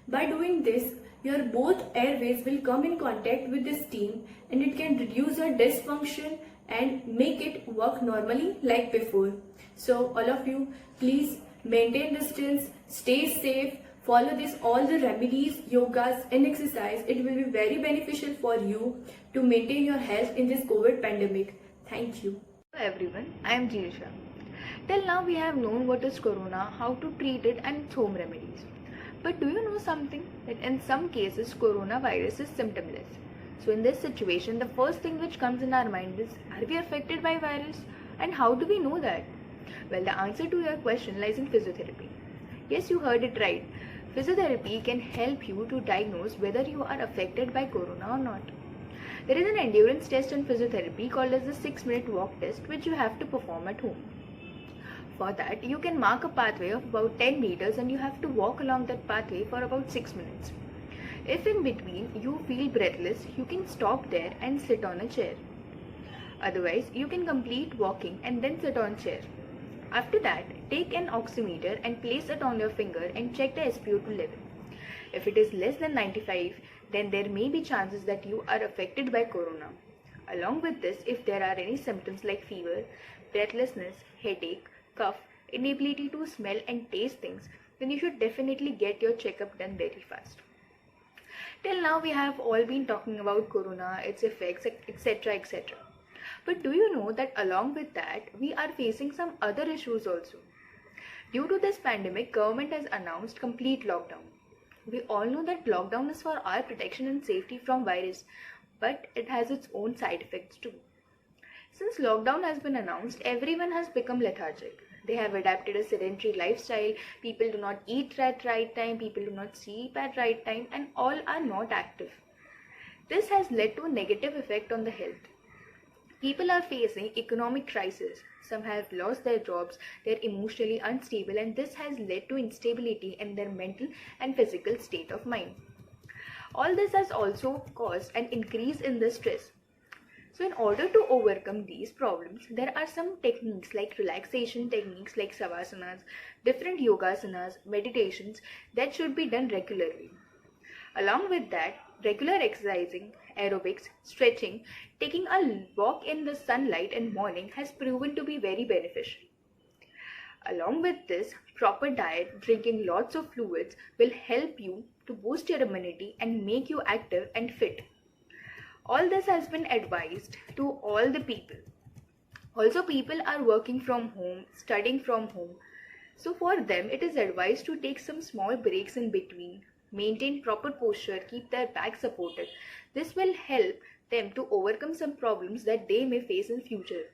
By doing this, your both airways will come in contact with the steam and it can reduce your dysfunction and make it work normally like before. So all of you, please maintain distance, stay safe, Follow all the remedies, yogas and exercise. It will be very beneficial for you to maintain your health in this COVID pandemic. Thank you. Hello everyone, I am Jirisha. Till now we have known what is corona, how to treat it and its home remedies. But do you know something? That in some cases coronavirus is symptomless. So in this situation, the first thing which comes in our mind is, are we affected by virus? And how do we know that? Well, the answer to your question lies in physiotherapy. Yes, you heard it right. Physiotherapy can help you to diagnose whether you are affected by corona or not. There is an endurance test in physiotherapy called as the 6-minute walk test, which you have to perform at home. For that, you can mark a pathway of about 10 meters and you have to walk along that pathway for about 6 minutes. If in between you feel breathless, you can stop there and sit on a chair. Otherwise, you can complete walking and then sit on a chair. After that, take an oximeter and place it on your finger and check the SpO2 level. If it is less than 95, then there may be chances that you are affected by corona. Along with this, if there are any symptoms like fever, breathlessness, headache, cough, inability to smell and taste things, then you should definitely get your checkup done very fast. Till now we have all been talking about corona, its effects, etc. etc. But do you know that along with that, we are facing some other issues also? Due to this pandemic, government has announced complete lockdown. We all know that lockdown is for our protection and safety from virus, but it has its own side effects too. Since lockdown has been announced, everyone has become lethargic. They have adapted a sedentary lifestyle, people do not eat at right time, people do not sleep at right time, and all are not active. This has led to a negative effect on the health. People are facing economic crisis. Some have lost their jobs, they are emotionally unstable, and this has led to instability in their mental and physical state of mind. All this has also caused an increase in the stress. So in order to overcome these problems, there are some techniques like relaxation techniques like savasanas, different yogasanas, meditations that should be done regularly. Along with that, regular exercising, aerobics, stretching, taking a walk in the sunlight in morning has proven to be very beneficial. Along with this, proper diet, drinking lots of fluids will help you to boost your immunity and make you active and fit. All this has been advised to all the people. Also, people are working from home, studying from home. So for them, it is advised to take some small breaks in between, maintain proper posture, keep their back supported. This will help them to overcome some problems that they may face in future.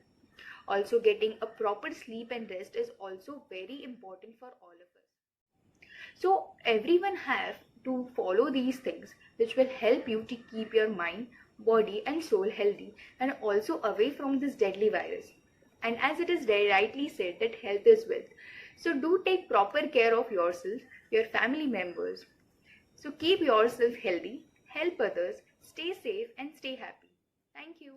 Also, getting a proper sleep and rest is also very important for all of us. So everyone have to follow these things, which will help you to keep your mind, body and soul healthy and also away from this deadly virus. And as it is very rightly said that health is wealth. So do take proper care of yourself, your family members. So keep yourself healthy, help others, stay safe and stay happy. Thank you.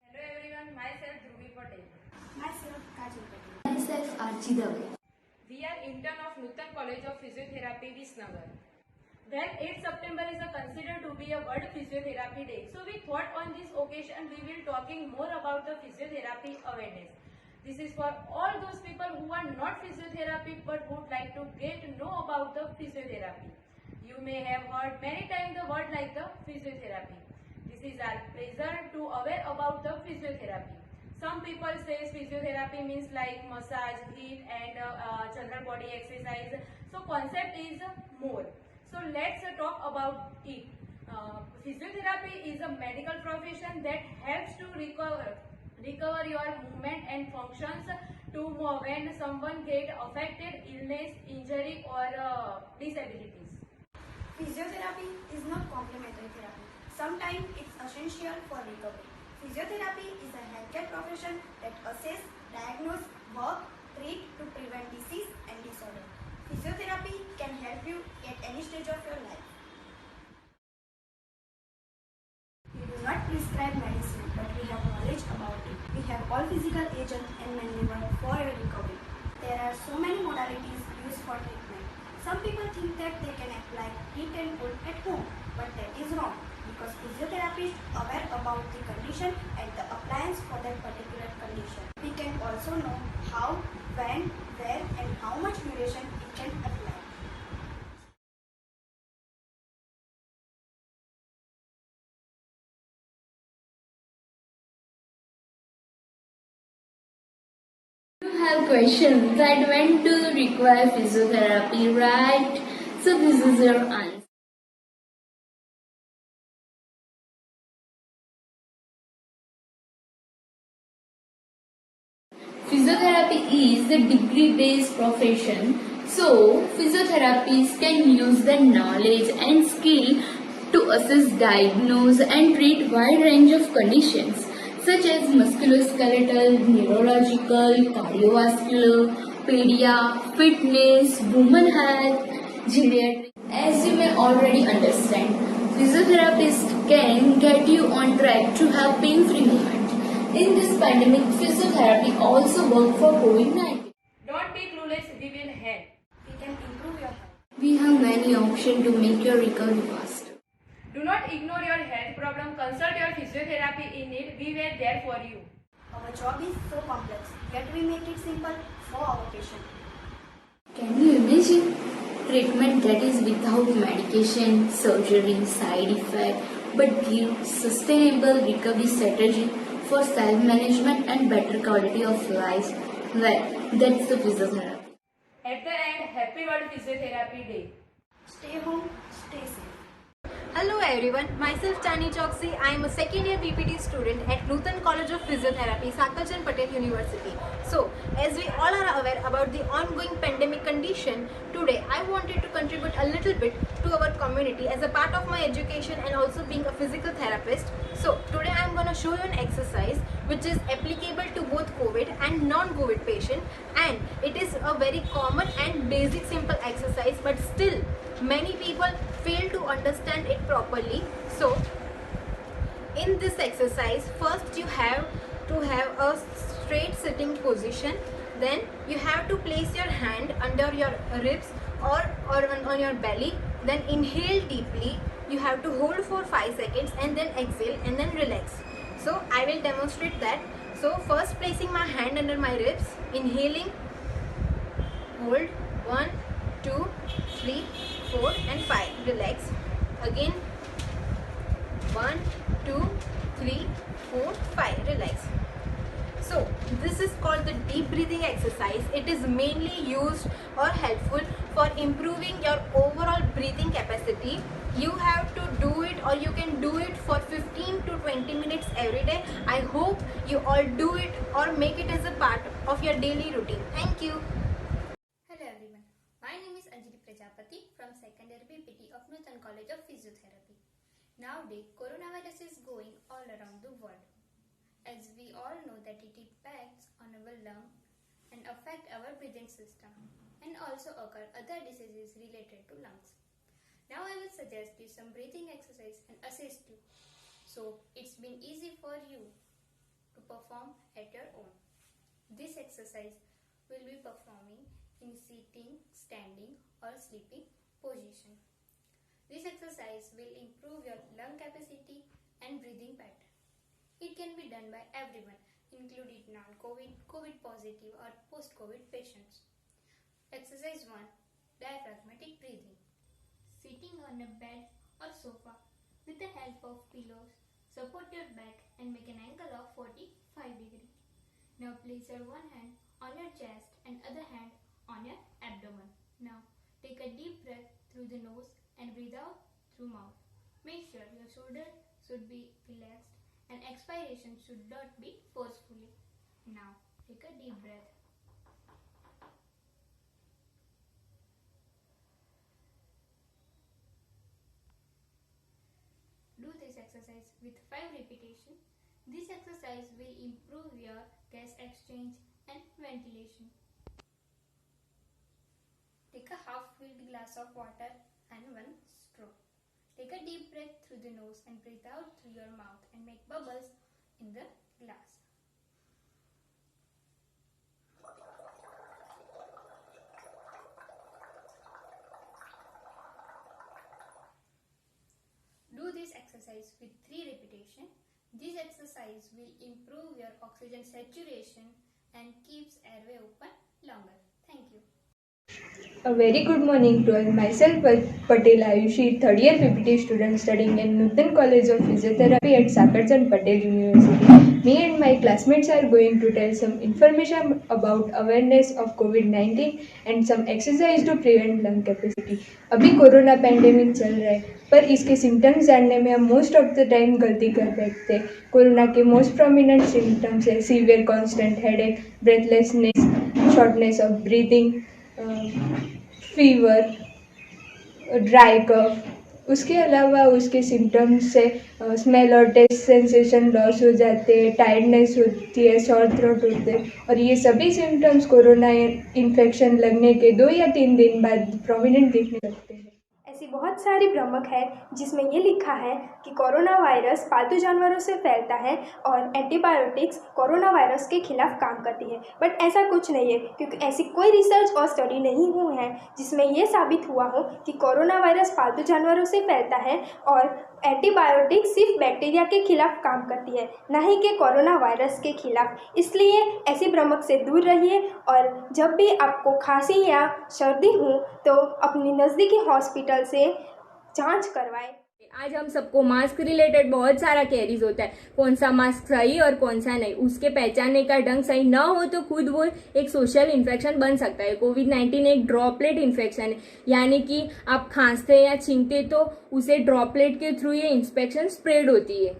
Hello everyone, myself Dhruvi Patel. Myself Kajal Patel. Myself Archie Dave. We are intern of Nutan College of Physiotherapy, Visnagar. Then 8 September is considered to be a World Physiotherapy Day. So we thought on this occasion we will talking more about the physiotherapy awareness. This is for all those people who are not physiotherapy but would like to get to know about the physiotherapy. You may have heard many times the word like the physiotherapy. This is our pleasure to aware about the physiotherapy. Some people say physiotherapy means like massage, heat and general body exercise. So concept is more. So let's talk about it. Physiotherapy is a medical profession that helps to recover your movement and functions to when someone get affected, illness, injury or disabilities. Physiotherapy is not complementary therapy. Sometimes it's essential for recovery. Physiotherapy is a healthcare profession that assess, diagnose, work, treat to prevent disease and disorder. Physiotherapy can help you at any stage of your life. We do not prescribe medicine, but we have knowledge about it. We have all physical agents and maneuver for your recovery. There are so many modalities used for treatment. Some people think that they can apply heat and cold at home, but that is wrong. Because physiotherapists are aware about the condition and the appliance for that particular condition. We can also know how, when, where and how much duration it can apply. You have questions that when do you require physiotherapy, right? So this is your answer. Physiotherapy is a degree-based profession, so physiotherapists can use their knowledge and skill to assess, diagnose and treat wide range of conditions such as musculoskeletal, neurological, cardiovascular, pedia, fitness, women health, geriatric. As you may already understand, physiotherapists can get you on track to have pain-free movement. In this pandemic, physiotherapy also works for COVID-19. Don't be clueless, we will help. We can improve your health. We have many options to make your recovery faster. Do not ignore your health problem. Consult your physiotherapy in need. We were there for you. Our job is so complex, yet we make it simple for our patient. Can you imagine? Treatment that is without medication, surgery, side effect, but give sustainable recovery strategy for self-management and better quality of life. Well, that's the physiotherapy. At the end, happy World Physiotherapy Day. Stay home, stay safe. Hello everyone, myself Chani Choksi. I am a second year PPT student at Nutan College of Physiotherapy, Sakarchand Patel University. So, as we all are aware about the ongoing pandemic condition, today I wanted to contribute a little bit to our community as a part of my education and also being a physical therapist. So, today I am going to show you an exercise which is applicable to both COVID and non-COVID patient, and it is a very common and basic simple exercise, but still many people fail to understand it properly. So in this exercise, first you have to have a straight sitting position, then you have to place your hand under your ribs or on your belly, then inhale deeply. You have to hold for 5 seconds and then exhale and then relax. So I will demonstrate that. So first, placing my hand under my ribs, inhaling, hold 1, 2, 3, 4 and 5, relax. Again 1, 2, 3, 4, 5, relax. So this is called the deep breathing exercise. It is mainly used or helpful for improving your overall breathing capacity. You have to do it, or you can do it for 15 to 20 minutes every day. I hope you all do it or make it as a part of your daily routine. Thank you. Hello everyone, my name is Anjali Prajapati from second year BPT of Nutan College of Physiotherapy. Nowadays, coronavirus is going all around the world. As we all know that it impacts on our lung and affect our breathing system and also occur other diseases related to lungs. Now I will suggest you some breathing exercise and assist you, so it's been easy for you to perform at your own. This exercise will be performing in sitting, standing or sleeping position. This exercise will improve your lung capacity and breathing pattern. It can be done by everyone, including non-COVID, COVID positive or post-COVID patients. Exercise 1. Diaphragmatic breathing. Sitting on a bed or sofa with the help of pillows, support your back and make an angle of 45 degrees. Now place your one hand on your chest and other hand on your abdomen. Now take a deep breath through the nose and breathe out through mouth. Make sure your shoulder should be relaxed and expiration should not be forcefully. Now take a deep breath. Do this exercise with 5 repetitions. This exercise will improve your gas exchange and ventilation. Take a half-filled glass of water and 1 straw. Take a deep breath through the nose and breathe out through your mouth and make bubbles in the glass. Do this exercise with 3 repetitions. This exercise will improve your oxygen saturation and keeps airway open longer. Thank you. A very good morning to all. Myself Patel Ayushi, third year PPT student studying in Nutan College of Physiotherapy at Sakarjan Patel University. Me and my classmates are going to tell some information about awareness of COVID-19 and some exercise to prevent lung capacity. अभी corona pandemic चल रहा है, पर इसके symptoms जानने में हम most of the time गलती कर बैठते हैं। कोरोना के मोस्ट प्रोमिनेंट सिम्टम्स है severe constant headache, breathlessness, shortness of breathing, fever, dry cough. उसके अलावा उसके सिम्टम्स से स्मेल और टेस्ट सेंसेशन लॉस हो जाते हैं, टायर्डनेस होती है, सॉर थ्रोट होते हैं, और ये सभी सिम्टम्स कोरोना इन्फेक्शन लगने के 2 या 3 दिन बाद प्रोमिनेंट दिखने लगते हैं। ऐसी बहुत सारी भ्रमक है जिसमें ये लिखा है कि कोरोना वायरस पालतू जानवरों से फैलता है और एंटीबायोटिक्स कोरोना वायरस के खिलाफ काम करती है, बट ऐसा कुछ नहीं है, क्योंकि ऐसी कोई रिसर्च और स्टडी नहीं हुई है जिसमें ये साबित हुआ हो कि कोरोना वायरस पालतू जानवरों से फैलता है और एंटीबायोटिक सिर्फ बैक्टीरिया के खिलाफ काम करती है, ना ही कि कोरोना वायरस के खिलाफ। इसलिए ऐसी भ्रमक से दूर रहिए और जब भी आपको खांसी या सर्दी हो तो अपनी नज़दीकी हॉस्पिटल से जांच करवाएं। आज हम सबको मास्क रिलेटेड बहुत सारा कैरीज होता है, कौन सा मास्क सही और कौन सा नहीं, उसके पहचानने का ढंग सही ना हो तो खुद वो एक सोशल इन्फेक्शन बन सकता है। कोविड-19 एक ड्रॉपलेट इन्फेक्शन है, यानी कि आप खांसते या छींकते तो उसे ड्रॉपलेट के थ्रू ये इन्फेक्शन स्प्रेड होती है।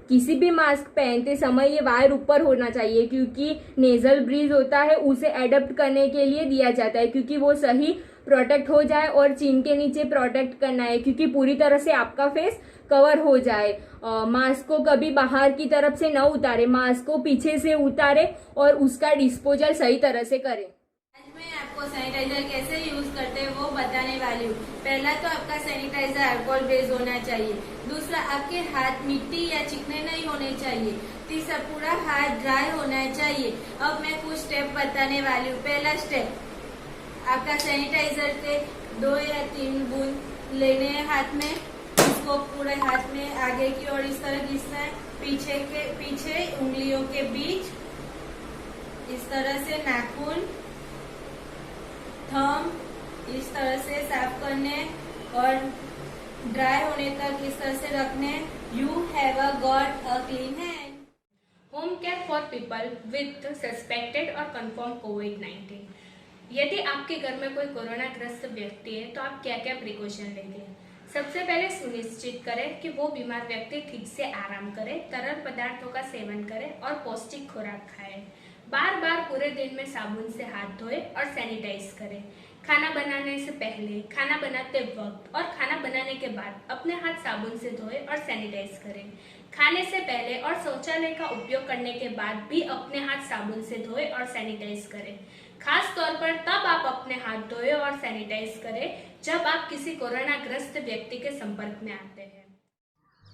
किसी भी मास्क पहनते समय ये वायर ऊपर होना चाहिए, क्योंकि नेजल ब्रीज होता है उसे एडप्ट करने के लिए दिया जाता है, क्योंकि वो सही प्रोटेक्ट हो जाए, और चीन के नीचे प्रोटेक्ट करना है क्योंकि पूरी तरह से आपका फेस कवर हो जाए। मास्क को कभी बाहर की तरफ से न उतारे, मास्क को पीछे से उतारे और उसका डिस्पोजल सही तरह से करें। आज मैं आपको सैनिटाइजर कैसे यूज करते हैं वो बताने वाली हूँ। पहला तो आपका सैनिटाइजर अल्कोहल बेस्ड होना चाहिए। दूसरा, आपके हाथ मिट्टी या चिकने नहीं होने चाहिए। तीसरा, पूरा हाथ ड्राई होना चाहिए। अब मैं कुछ स्टेप बताने वाली हूँ। पहला स्टेप, आपका सैनिटाइजर के 2 या 3 बूंद लेने हैं हाथ में, इसको पूरे हाथ में आगे की ओर इस तरह घिसना है, पीछे उंगलियों के बीच इस तरह से, नाखून, थंब इस तरह से साफ करने और ड्राई होने तक इस तरह से रखने। You have got a clean hand. Home care for people with suspected और कंफर्म कोविड-19। यदि आपके घर में कोई कोरोना ग्रस्त व्यक्ति है तो आप क्या क्या प्रिकॉशन लेंगे? सबसे पहले सुनिश्चित करें कि वो बीमार व्यक्ति ठीक से आराम करे, तरल पदार्थों का सेवन करे और पौष्टिक खुराक खाए। बार बार पूरे दिन में साबुन से हाथ धोए और सैनिटाइज करें। खाना बनाने से पहले, खाना बनाते वक्त और खाना बनाने के बाद अपने हाथ साबुन से धोए और सैनिटाइज करें। खाने से पहले और शौचालय का उपयोग करने के बाद भी अपने हाथ साबुन से धोए और सैनिटाइज करें। खास तौर पर तब आप अपने हाथ धोए और सैनिटाइज करें जब आप किसी कोरोना ग्रस्त व्यक्ति के संपर्क में आते हैं।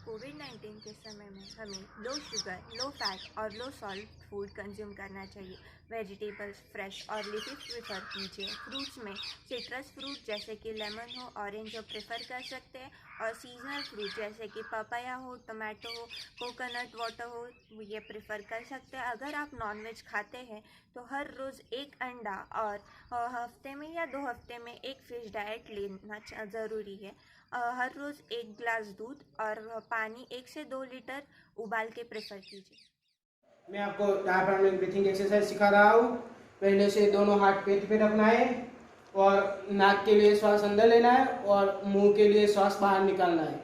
कोविड-19 के समय में हमें लो शुगर, लो फैट और लो सॉल्ट फूड कंज्यूम करना चाहिए। वेजिटेबल्स फ्रेश और लीफी प्रेफर कीजिए। फ्रूट्स में सिट्रस फ्रूट जैसे कि लेमन हो, ऑरेंज हो प्रेफर कर सकते हैं, और सीजनल फ्रूट जैसे कि पपाया हो, टमाटो हो, कोकोनट वाटर हो, ये प्रेफर कर सकते हैं। अगर आप नॉनवेज खाते हैं तो हर रोज़ 1 अंडा और हफ्ते में या 2 हफ्ते में 1 फिश डाइट लेना ज़रूरी है। हर रोज़ 1 गिलास दूध और पानी 1 से 2 लीटर उबाल के प्रेफर कीजिए। मैं आपको डायफ्राम ब्रीथिंग एक्सरसाइज सिखा रहा हूँ। पहले से दोनों हाथ पेट पे रखना है और नाक के लिए श्वास अंदर लेना है और मुंह के लिए श्वास बाहर निकालना है।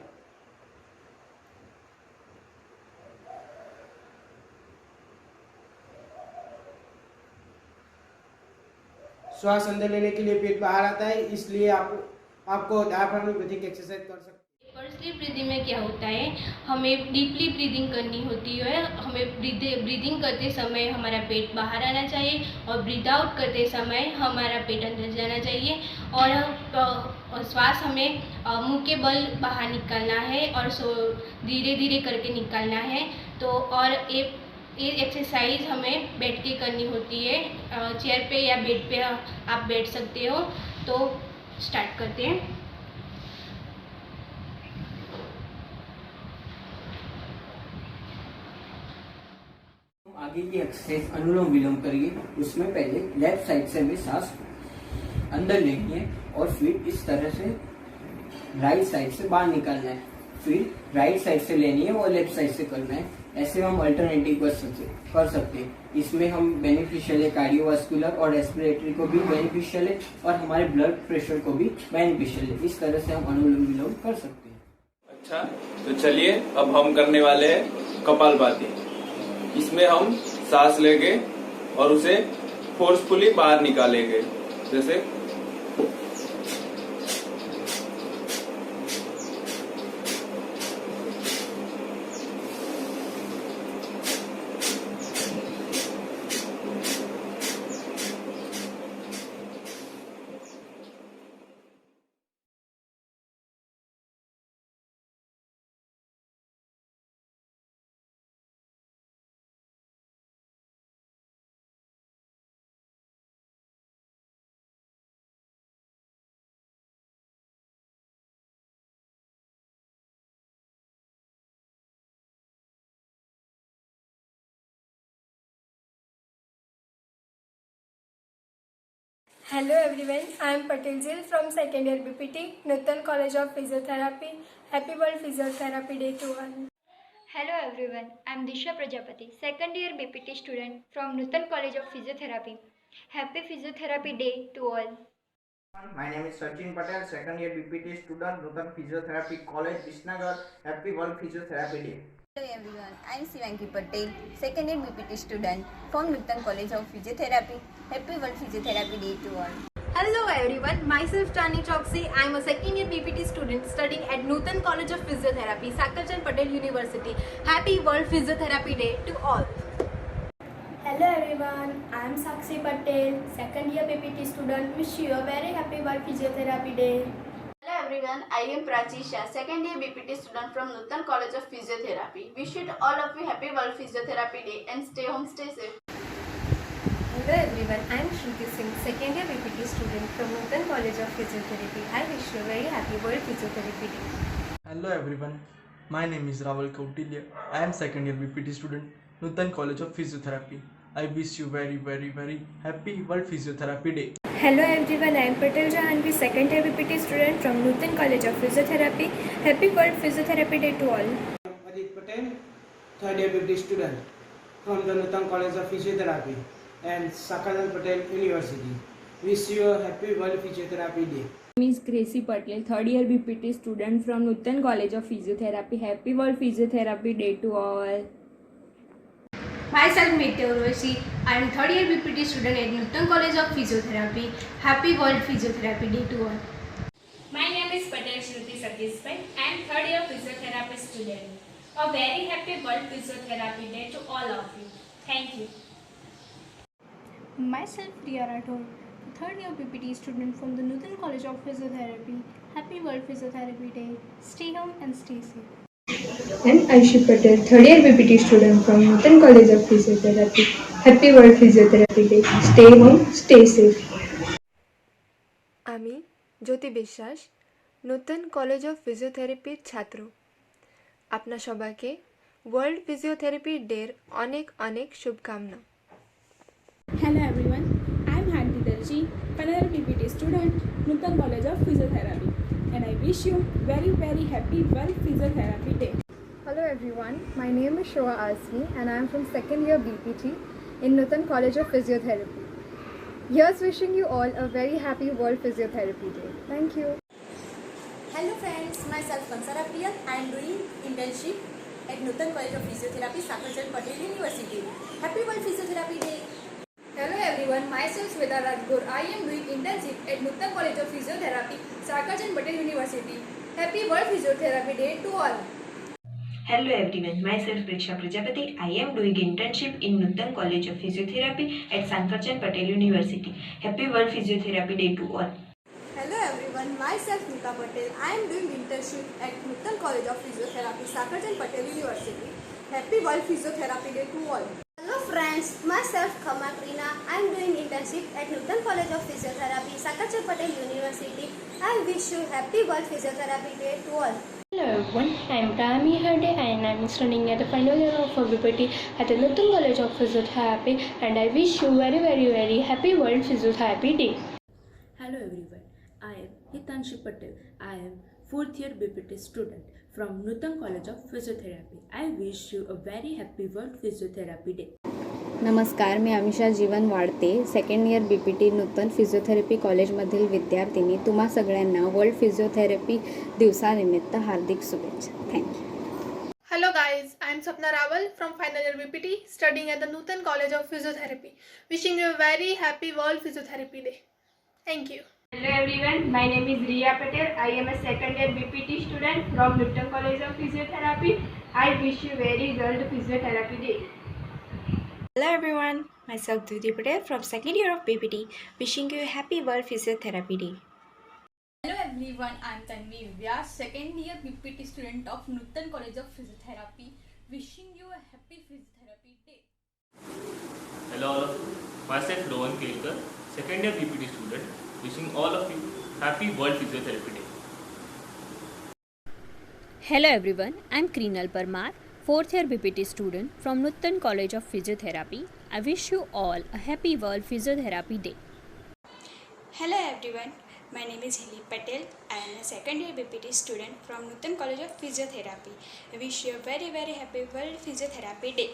श्वास अंदर लेने के लिए पेट बाहर आता है, इसलिए आपको डायफ्राम ब्रीथिंग एक्सरसाइज कर सकते हैं। स्लीप ब्रीदिंग में क्या होता है, हमें डीपली ब्रीदिंग करनी होती है। हमें ब्रीदिंग करते समय हमारा पेट बाहर आना चाहिए और ब्रीद आउट करते समय हमारा पेट अंदर जाना चाहिए, और श्वास हमें मुंह के बल बाहर निकालना है और धीरे धीरे करके निकालना है। तो और ये एक्सरसाइज हमें बैठ के करनी होती है। चेयर पे या बेड पे आप बैठ सकते हो। तो स्टार्ट करते हैं। आगे की एक्सरसाइज अनुलोम विलोम करिए। उसमें पहले लेफ्ट साइड से हमें सांस अंदर लेनी है और फिर इस तरह से राइट साइड से बाहर निकालना है, फिर राइट साइड से लेनी है और लेफ्ट साइड से करना है। ऐसे हम अल्टरनेटिव कर सकते हैं। इसमें हम बेनिफिशियल है कार्डियोवास्कुलर और रेस्पिरेटरी को भी बेनिफिशियल है और हमारे ब्लड प्रेशर को भी बेनिफिशियल है। इस तरह से हम अनुलोम विलोम कर सकते हैं। अच्छा, तो चलिए अब हम करने वाले हैं कपालभाति। इसमें हम सांस लेंगे और उसे फोर्सफुली बाहर निकालेंगे। जैसे Hello everyone, I am Patel Zil from second year BPT, Nutan College of Physiotherapy. Happy World Physiotherapy Day to all. Hello everyone, I am Disha Prajapati, second year BPT student from Nutan College of Physiotherapy. Happy Physiotherapy Day to all. My name is Sachin Patel, second year BPT student, Nutan Physiotherapy College, Visnagar. Happy World Physiotherapy Day. Hello everyone, I am Shivanki Patel, second year BPT student from Nutan College of Physiotherapy. Happy World Physiotherapy Day to all. Hello everyone, myself Chani Choksi. I am a second year BPT student studying at Nutan College of Physiotherapy, Sakarchand Patel University. Happy World Physiotherapy Day to all. Hello everyone, I am Sakshi Patel, second year BPT student. Wish you a very happy World Physiotherapy Day. Hello everyone, I am Prachi Shah, second year BPT student from Nutan College of Physiotherapy. Wish you all of you happy World Physiotherapy Day and stay home, stay safe. Hello everyone, I am Shruti Singh, second year BPT student from Nutan College of Physiotherapy. I wish you a very happy World Physiotherapy Day. Hello everyone, my name is Raval Kautilya. I am second year BPT student, Nutan College of Physiotherapy. I wish you very happy World Physiotherapy Day. Hello everyone, I am Patel Jahanvi, second year BPT student from Nutan College of Physiotherapy. Happy World Physiotherapy Day to all. Adit Patel, third year BPT student from the Nutan College of Physiotherapy and Sakarchand Patel University. Wish you a happy World Physiotherapy Day. My name is Gracie Patel, third year BPT student from Nutan College of Physiotherapy. Happy World Physiotherapy Day to all. Myself Meteor Roshi. I am third year BPT student at Nutan College of Physiotherapy. Happy World Physiotherapy Day to all. My name is Patel Shruti Satisbai. I am third year physiotherapy student. A very happy World Physiotherapy Day to all of you. Thank you. Myself Priya Rathod, third year BPT student from the Nutan College of Physiotherapy. Happy World Physiotherapy Day. Stay home and stay safe. And Aishi Patel, third year BPT student from Nutan College of Physiotherapy. Happy World Physiotherapy Day. Stay home, stay safe. আমি জ্যোতি বিশ্বাস, নূতন college of ফিজিওথেরাপির ছাত্র। আপনার সবাইকে world physiotherapy ডের অনেক অনেক শুভকামনা। Hello everyone, I am Hanti Darji, final year BPT student, Nutan College of Physiotherapy, and I wish you very happy World Physiotherapy Day. Hello everyone, my name is Shoa Asmi and I am from second year BPT in Nutan College of Physiotherapy. Here's wishing you all a very happy World Physiotherapy Day. Thank you. Hello friends, myself Kansara Priya. I am doing internship at Nutan College of Physiotherapy, Sakarchand Patel University. Happy World Physiotherapy Day. Hello everyone, myself Sweta Rajgur. I am doing internship at Nutan College of Physiotherapy, Sakarchand Patel University. Happy World Physiotherapy Day to all. Hello everyone, myself Priksha Prajapati. I am doing internship in Nutan College of Physiotherapy at Sakarchand Patel University. Happy World Physiotherapy Day to all. Hello everyone, myself Nita Patel. I am doing internship at Nutan College of Physiotherapy, Sakarchand Patel University. Happy World Physiotherapy Day to all. Hello friends, myself Khamat Rina. I am doing internship at Nutan College of Physiotherapy, Sakarchand Patel University. I wish you happy World Physiotherapy Day to all. Hello everyone, I am Tami Herde and I am studying at the final year of BPT at the Nutan College of Physiotherapy, and I wish you very happy World Physiotherapy Day. Hello everyone, I am Hitanshi Patel. I am 4th year BPT student from Nutan College of Physiotherapy. I wish you a very happy World Physiotherapy Day. नमस्कार, मी अमिषा जीवन वाढते, second year BPT नूतन physiotherapy कॉलेजमधील विद्यार्थिनी. तुम्हा सगळ्यांना world physiotherapy दिवसानिमित्त हार्दिक शुभेच्छा. Thank you. Hello guys, I am Sapna Rawal from final year BPT studying at the Nutan College of Physiotherapy. Wishing you a very happy World Physiotherapy Day. Thank you. Hello everyone, my name is Riya Patel. I am a second year BPT student from Nutan College of Physiotherapy. I wish you very World Physiotherapy Day. Hello everyone, myself Dudi Patel from second year of BPT, wishing you a happy World Physiotherapy Day. Hello everyone, I am Tanvi Vyas, second year BPT student of Nutan College of Physiotherapy, wishing you a happy Physiotherapy Day. Hello all of you, myself Rohan Kelkar, second year BPT student, wishing all of you happy World Physiotherapy Day. Hello everyone, I am Krinal Parmar, 4th year BPT student from Nutan College of Physiotherapy. I wish you all a happy World Physiotherapy Day. Hello everyone, my name is Hili Patel. I am a second year BPT student from Nutan College of Physiotherapy. I wish you a very happy World Physiotherapy Day.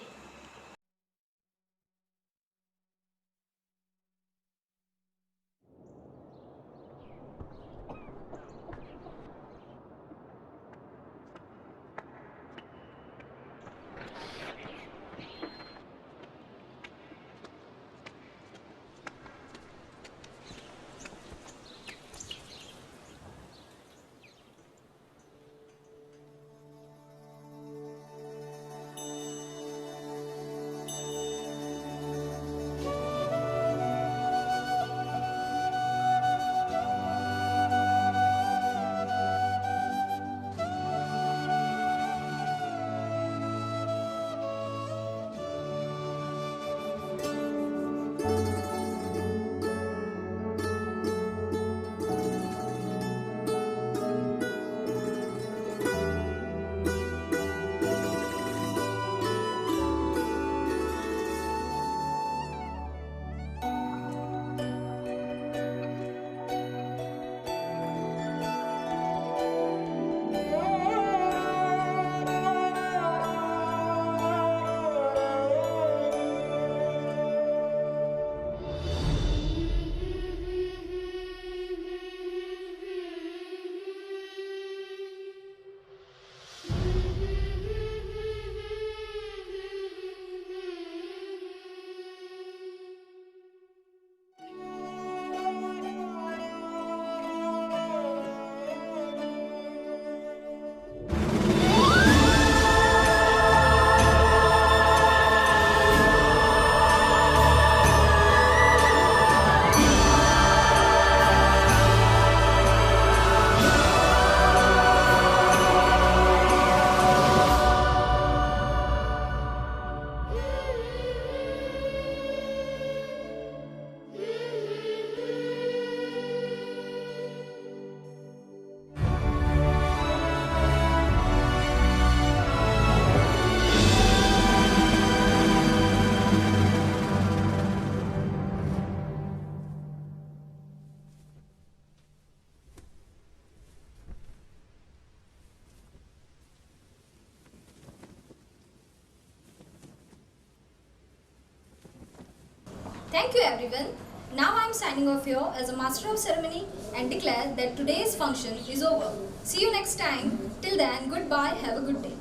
Thank you everyone. Now I am signing off here as a Master of Ceremony and declare that today's function is over. See you next time. Till then, goodbye. Have a good day.